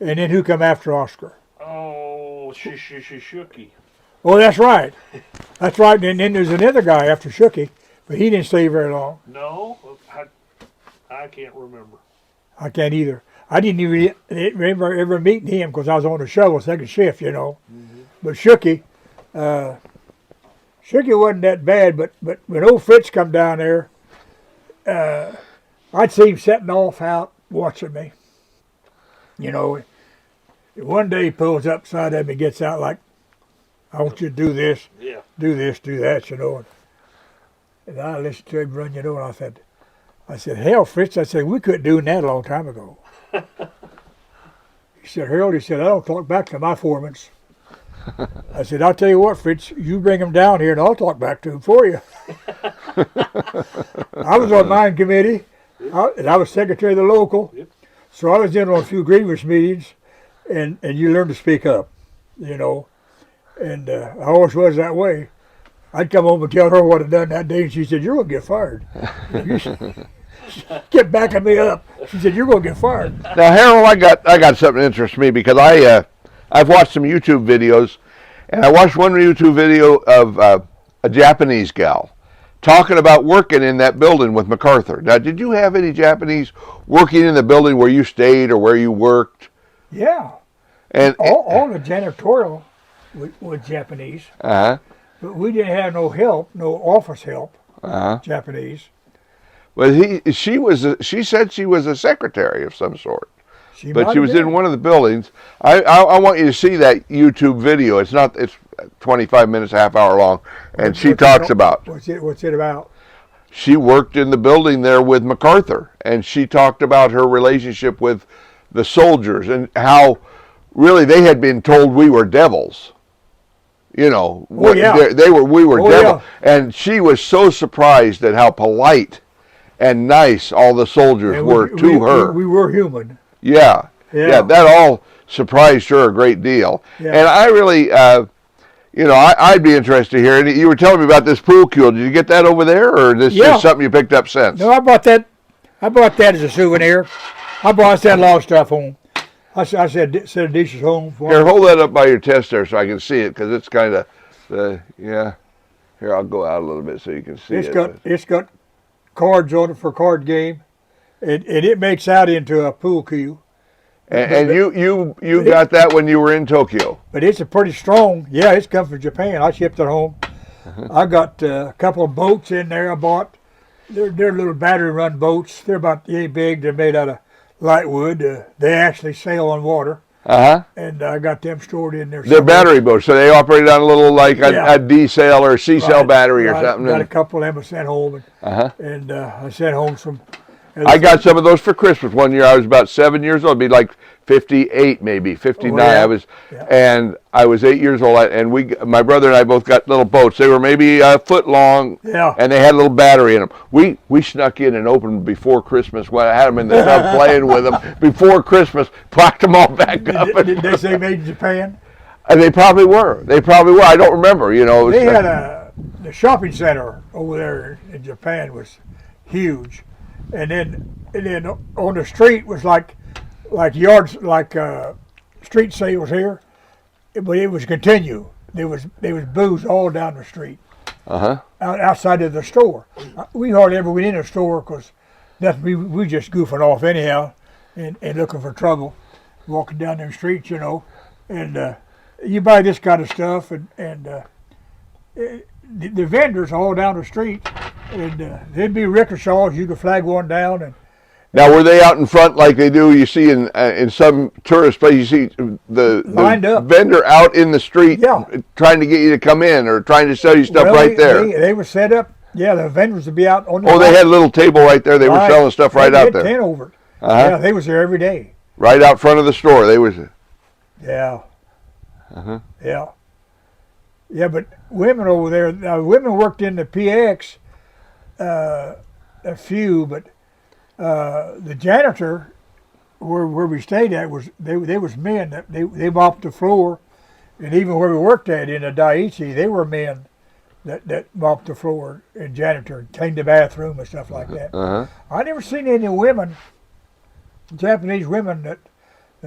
and then who come after Oscar? Oh, Shooky. Oh, that's right. That's right. And then there's another guy after Shooky, but he didn't stay very long. No, I can't remember. I can't either. I didn't even remember ever meeting him because I was on the shovel second shift, you know. But Shooky wasn't that bad. But when old Fritz come down there, I'd see him setting off out watching me. You know, one day he pulls up beside him and gets out like, I want you to do this, Yeah. do this, do that, you know. And I listened to him run, you know, and I said, hell, Fritz, I said, we couldn't do that a long time ago. He said, Harold, he said, I don't talk back to my foremans. I said, I'll tell you what, Fritz, you bring him down here and I'll talk back to him for you. I was on mine committee, and I was secretary of the local, Yep. so I was in on a few grievance meetings, and you learn to speak up, you know. And I always was that way. I'd come home and tell her what I'd done that day, and she said, you're going to get fired. Get backing me up. She said, you're going to get fired. Now, Harold, I got something that interests me because I've watched some YouTube videos, and I watched one YouTube video of a Japanese gal talking about working in that building with MacArthur. Now, did you have any Japanese working in the building where you stayed or where you worked? Yeah. And All the janitorial was Japanese, uh-huh. but we didn't have no help, no office help, Uh-huh. Japanese. Well, she said she was a secretary of some sort, but might she have was been. in one of the buildings. I want you to see that YouTube video. It's 25 minutes, a half hour long, and she talks about. What's it about? She worked in the building there with MacArthur, and she talked about her relationship with the soldiers and how really they had been told we were devils. You know, Oh, yeah. we were Oh, devils, yeah. and she was so surprised at how polite and nice all the soldiers And were to her. We were human. Yeah. Yeah. That all surprised her a great deal. Yeah. And I really, I'd be interested to hear it. You were telling me about this pool cue. Did you get that over there, or is this Yeah. just something you picked up since? No, I bought that as a souvenir. I sent a lot of stuff home. I said send dishes home. Here, hold that up by your test there so I can see it, because it's kind of yeah. Here, I'll go out a little bit so you can see It's got cards on it for card game, and it makes out into a pool cue. And you got that when you were in Tokyo. But it's a pretty strong. Yeah, it's come from Japan. I shipped it home. I got a couple of boats in there. I bought. They're little battery run boats. They're about yay big. They're made out of light wood. They actually sail on water. Uh-huh. And I got them stored in there. They're somewhere. battery boats, so they operate on a little like Yeah. a D cell or a C cell Right, battery or right. something. Got a couple of them I sent home, Uh-huh. and I sent home some. I got some of those for Christmas one year. I was about 7 years old. It'd be like 58, maybe 59. Oh, yeah. And I was 8 years old. And my brother and I both got little boats. They were maybe a foot long, Yeah. and they had a little battery in them. We snuck in and opened before Christmas. When I had them in the tub playing with them before Christmas, packed them all back up. Did they say made in Japan? And they probably were. I don't remember. You know, They had the shopping center over there in Japan was huge, and then on the street was like yards, street sales here, but it was continue. There was booze all down the street. outside of the store. We hardly ever went in a store because we just goofing off anyhow and looking for trouble, walking down them streets, you know. And you buy this kind of stuff, and the vendors all down the street, and there'd be rickshaws. You could flag one down, and now were they out in front like they do? You see in some tourist places, you see the vendor out in the street, trying to get you to come in or trying to sell you stuff right there. They were set up. Yeah, the vendors would be out on the. Oh, they had a little table right there. They were selling stuff right out there. 10 over. Yeah, they was there every day. Right out front of the store, they was. Yeah. Yeah. Yeah, but women over there. Now, women worked in the PX. A few, but the janitor where we stayed at was they was men that they mopped the floor, and even where we worked at in the Daiichi, they were men that mopped the floor and janitor, cleaned the bathroom and stuff like that. I never seen any women, Japanese women that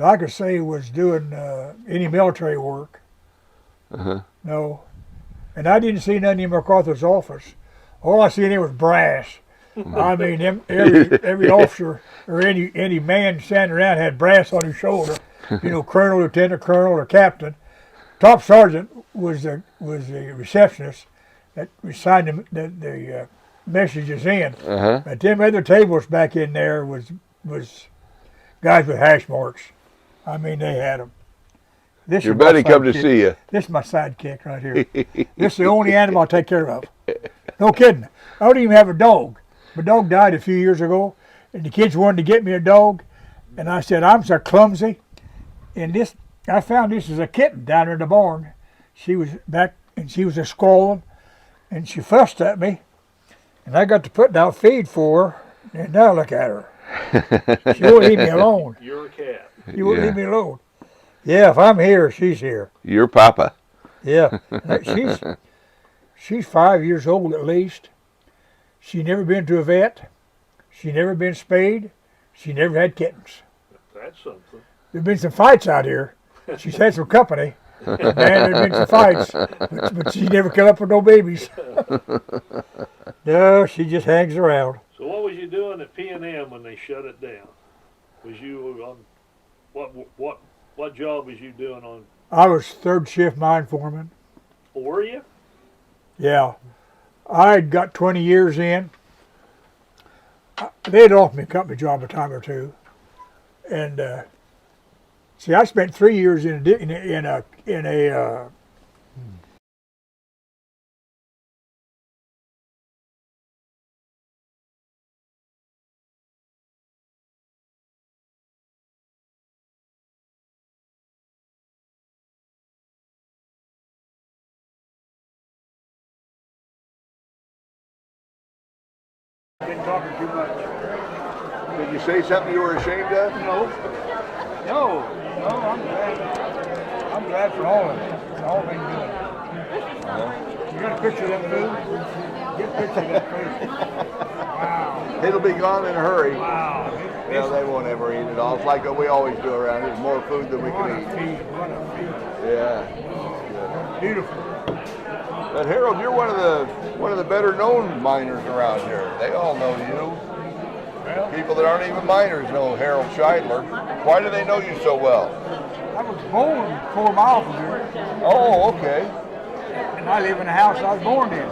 I could say was doing any military work. No, and I didn't see none in MacArthur's office. All I seen there was brass. I mean, every officer or any man standing around had brass on his shoulder. You know, colonel, lieutenant colonel, or captain. Top sergeant was the receptionist that signed the messages in. But them other tables back in there was guys with hash marks. I mean, they had them. Your buddy come to see you. This is my sidekick right here. This is the only animal I take care of. No kidding. I don't even have a dog. My dog died a few years ago, and the kids wanted to get me a dog, and I said, I'm so clumsy. And I found this as a kitten down in the barn. She was back, and she was a squalling, and she fussed at me, and I got to putting out feed for her, and now look at her. She won't leave me alone. You're a cat. She won't leave me alone. Yeah, if I'm here, she's here. You're Papa. Yeah, she's 5 years old at least. She never been to a vet. She never been spayed. She never had kittens. That's something. There've been some fights out here. She's had some company. Man, there've been some fights, but she never come up with no babies. No, she just hangs around. So what was you doing at P&M when they shut it down? Was you on what job was you doing on? I was third shift mine foreman. Were you? Yeah. I'd got 20 years in. They'd offered me a company job a time or two. And see, I spent 3 years in a Been talking too much. Did you say something you were ashamed of? No, I'm glad. I'm glad for all of it. It's all been good. You got a picture of that food? Get a picture of that food. Wow. It'll be gone in a hurry. Wow. Yeah, they won't ever eat it all. It's like we always do around here. There's more food than we can eat. What a feed. Yeah. Beautiful. But Harold, you're one of the better known miners around here. They all know you. Well, people that aren't even miners know Harold Shideler. Why do they know you so well? I was born 4 miles from here. Oh, okay. And I live in the house I was born in.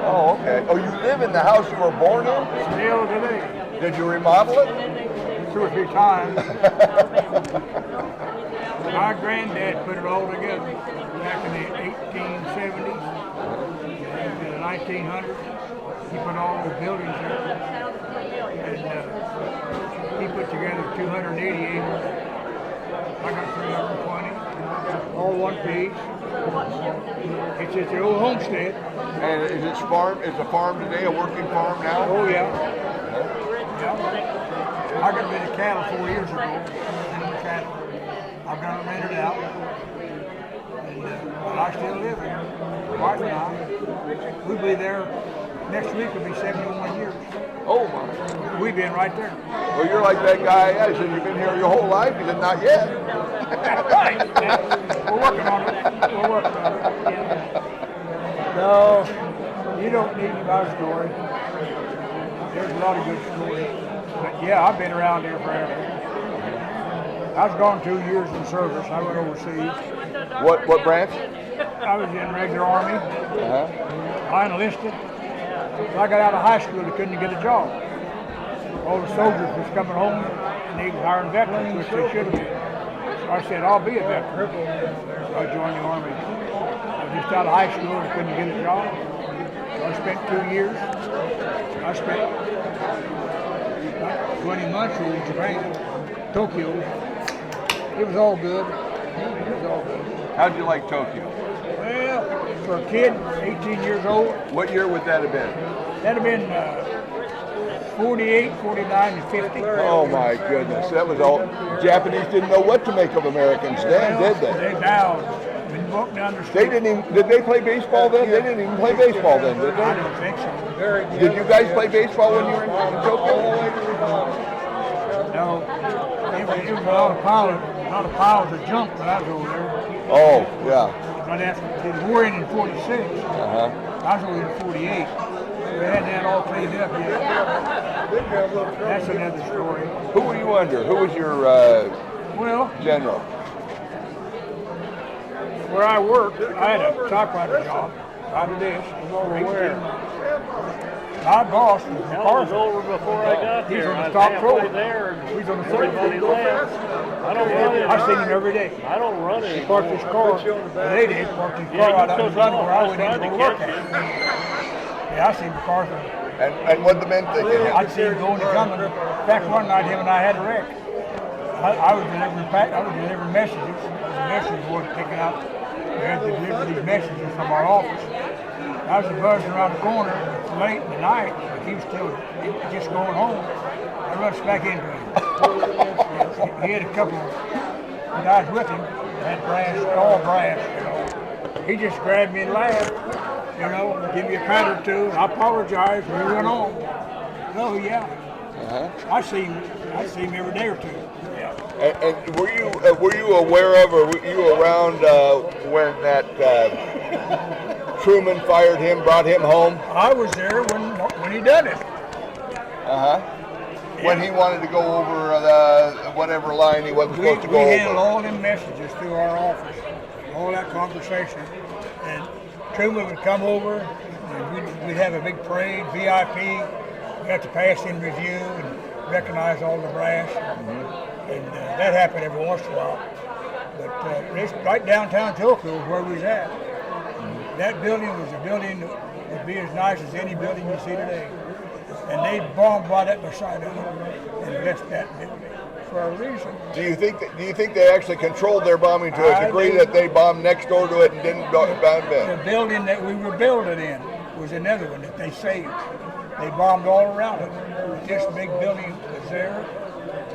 Oh, okay. Oh, you live in the house you were born in? Still today. Did you remodel it? 2 or 3 times. My granddad put it all together back in the 1870s and the 1900s. He put all the buildings there. And he put together 280 acres. I got 320. All one piece. It's just the old homestead. And is it farm? Is a farm today a working farm now? Oh yeah. Yeah. I got rid of cattle 4 years ago. Cattle. I've got it rented out. And, but I still live there. My wife and I. We'll be there. Next week will be 71 years. Oh my. We've been right there. Well, you're like that guy. I said, you've been here your whole life? He said, not yet. Right. We're working on it. We're working on it. No. don't need my story. There's a lot of good stories. But yeah, I've been around here forever. I was gone 2 years in service. I went overseas. What branch? I was in regular Army. I enlisted. When I got out of high school, I couldn't get a job. All the soldiers was coming home and they was hiring veterans, which they should have been. So I said, I'll be a veteran. So I joined the Army. I was just out of high school and couldn't get a job. So I spent 2 years. I spent about 20 months over in Japan, Tokyo. It was all good. It was all good. How'd you like Tokyo? Well, for a kid, 18 years old, What year would that have been? that'd have been 48, 49, and 50. Oh my goodness, that was all. Japanese didn't know what to make of Americans then, did they? They bowed. When you walk down the They street, didn't even. Did they play baseball then? They didn't even play baseball then, did I they? don't think so. Did you guys play baseball when you were in Tokyo? No. It was a lot of piles of junk when I was over there. Oh yeah. Right after the war ended in 46. I was over in 48. We had that all cleaned up yet. That's another story. Who were you under? Who was your Well, general? where I worked, I had a typewriter job. I did this. Where? My boss was Hell was MacArthur. over before I got He's there. on the I was top halfway floor. there and He's on the everybody left. I don't run it. I seen him every day. I don't run it. He parked his car. They did park his car Yeah, out you on the took run off. where I I went in tried to to go look catch at him. Yeah, I seen MacArthur. And what the men think of him? I'd see him going and coming. In fact, one night him and I had a wreck. I was delivering messages. The message board picking up. We had to deliver these messages from our office. I was buzzing around the corner late in the night, but he was still just going home. I rushed back into him. He had a couple of guys with him that had brass, all brass, you know. He just grabbed me and laughed, you know, give me a pat or two. I apologized, and we went on. Oh yeah. I see him every day or two. Yeah. And were you aware of, or were you around when that Truman fired him, brought him home? I was there when he done it. When he wanted to go over the whatever line he wasn't supposed to We go handled over. all them messages through our office, all that conversation. And Truman would come over, and we'd have a big parade, VIP. We had to pass in review and recognize all the brass. And that happened every once in a while. But it's right downtown Tokyo is where we was at. That building was a building that would be as nice as any building you see today. And they bombed right up beside it and left that building for a reason. Do you think they actually controlled their bombing to a I degree do. that they bombed next door to it and didn't bomb The it? building that we were building in was another one that they saved. They bombed all around it. This big building was there,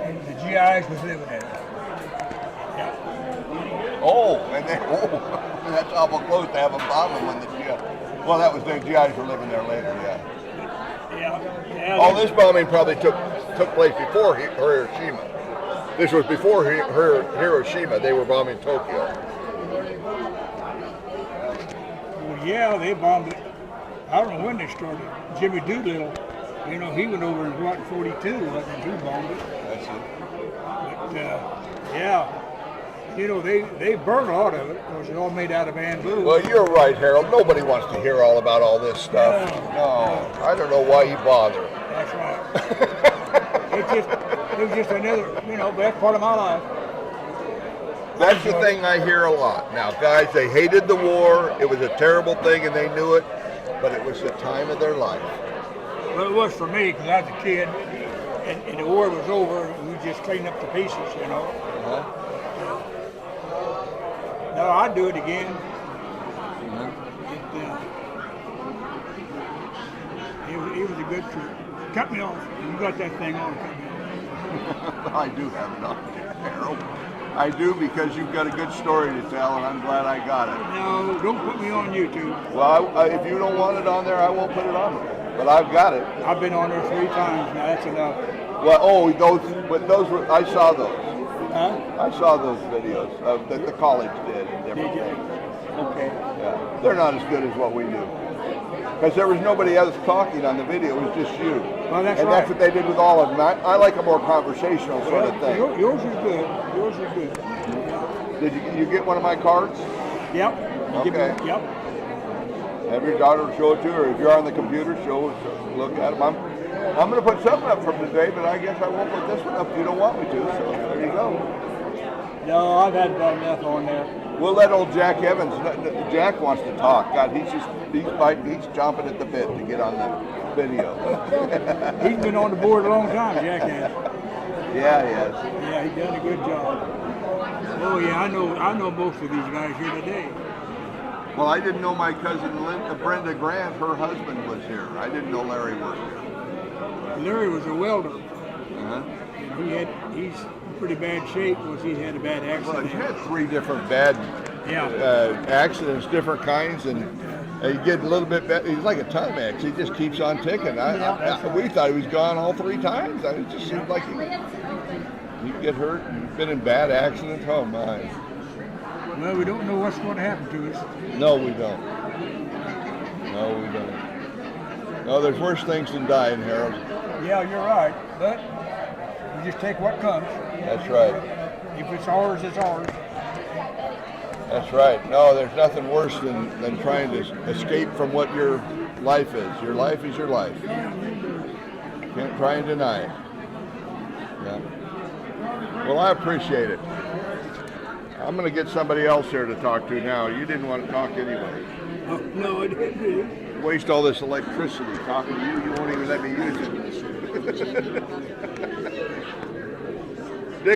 and the GIs was living in it. Yeah. Oh, and that's awful close to have a bombing when the GIs. Well, that was the GIs were living there later. Yeah. Yeah. All this bombing probably took place before Hiroshima. This was before Hiroshima. They were bombing Tokyo. Well, yeah, they bombed it. I don't know when they started. Jimmy Doolittle, you know, he went over in what, 42, I think he bombed it. That's it. But, yeah, you know, they burned a lot of it because it's all made out of bamboo. Well, you're right, Harold. Nobody wants to hear all about all this stuff. No, I don't know why you bother. That's right. It was just another, you know, best part of my life. That's the thing I hear a lot. Now, guys, they hated the war. It was a terrible thing, and they knew it. But it was the time of their life. Well, it was for me because I was a kid, and the war was over, and we just cleaned up the pieces, you know. No, I'd do it again. It was a good trip. Cut me off. You got that thing on. Cut me off. I do have it on, Harold. I do, because you've got a good story to tell, and I'm glad I got it. No, don't put me on YouTube. Well, if you don't want it on there, I won't put it on there. But I've got it. I've been on there 3 times now. That's enough. Well, those were, I saw those. Huh? I saw those videos that the college did and different Did you? things. Okay. Yeah, they're not as good as what we do. Because there was nobody else talking on the video, it was just you. Well, that's and right. that's what they did with all of them. I like a more conversational sort of thing. Yours is good. Yours is good. Did you get one of my cards? Yep. Okay. Yep. Have your daughter show it to her. If you're on the computer, look at them. I'm going to put something up from today, but I guess I won't put this one up if you don't want me to. So there you go. No, I've had about enough on there. We'll let old Jack Evans. Jack wants to talk. God, he's chomping at the bit to get on the video. He's been on the board a long time, Jack has. Yeah, he has. Yeah, he's done a good job. Oh yeah, I know most of these guys here today. Well, I didn't know my cousin Brenda Grant, her husband was here. I didn't know Larry worked here. Larry was a welder. Uh-huh. And he's in pretty bad shape because he had a bad Well, accident. he's had 3 different bad accidents, different kinds, and he get a little bit better. He's like a Timex. He just keeps on ticking. We thought he was gone all 3 times. It just seemed like he'd get hurt and been in bad accidents. Oh, my. Well, we don't know what's going to happen to us. No, we don't. No, we don't. No, there's worse things than dying, Harold. Yeah, you're right. But we just take what comes. That's right. If it's ours, it's ours. That's right. No, there's nothing worse than trying to escape from what your life is. Your life is your life. Can't try and deny it. Yeah. Well, I appreciate it. I'm going to get somebody else here to talk to now. You didn't want to talk anyway. Oh, no, I didn't. Waste all this electricity talking to you. You won't even let me use it.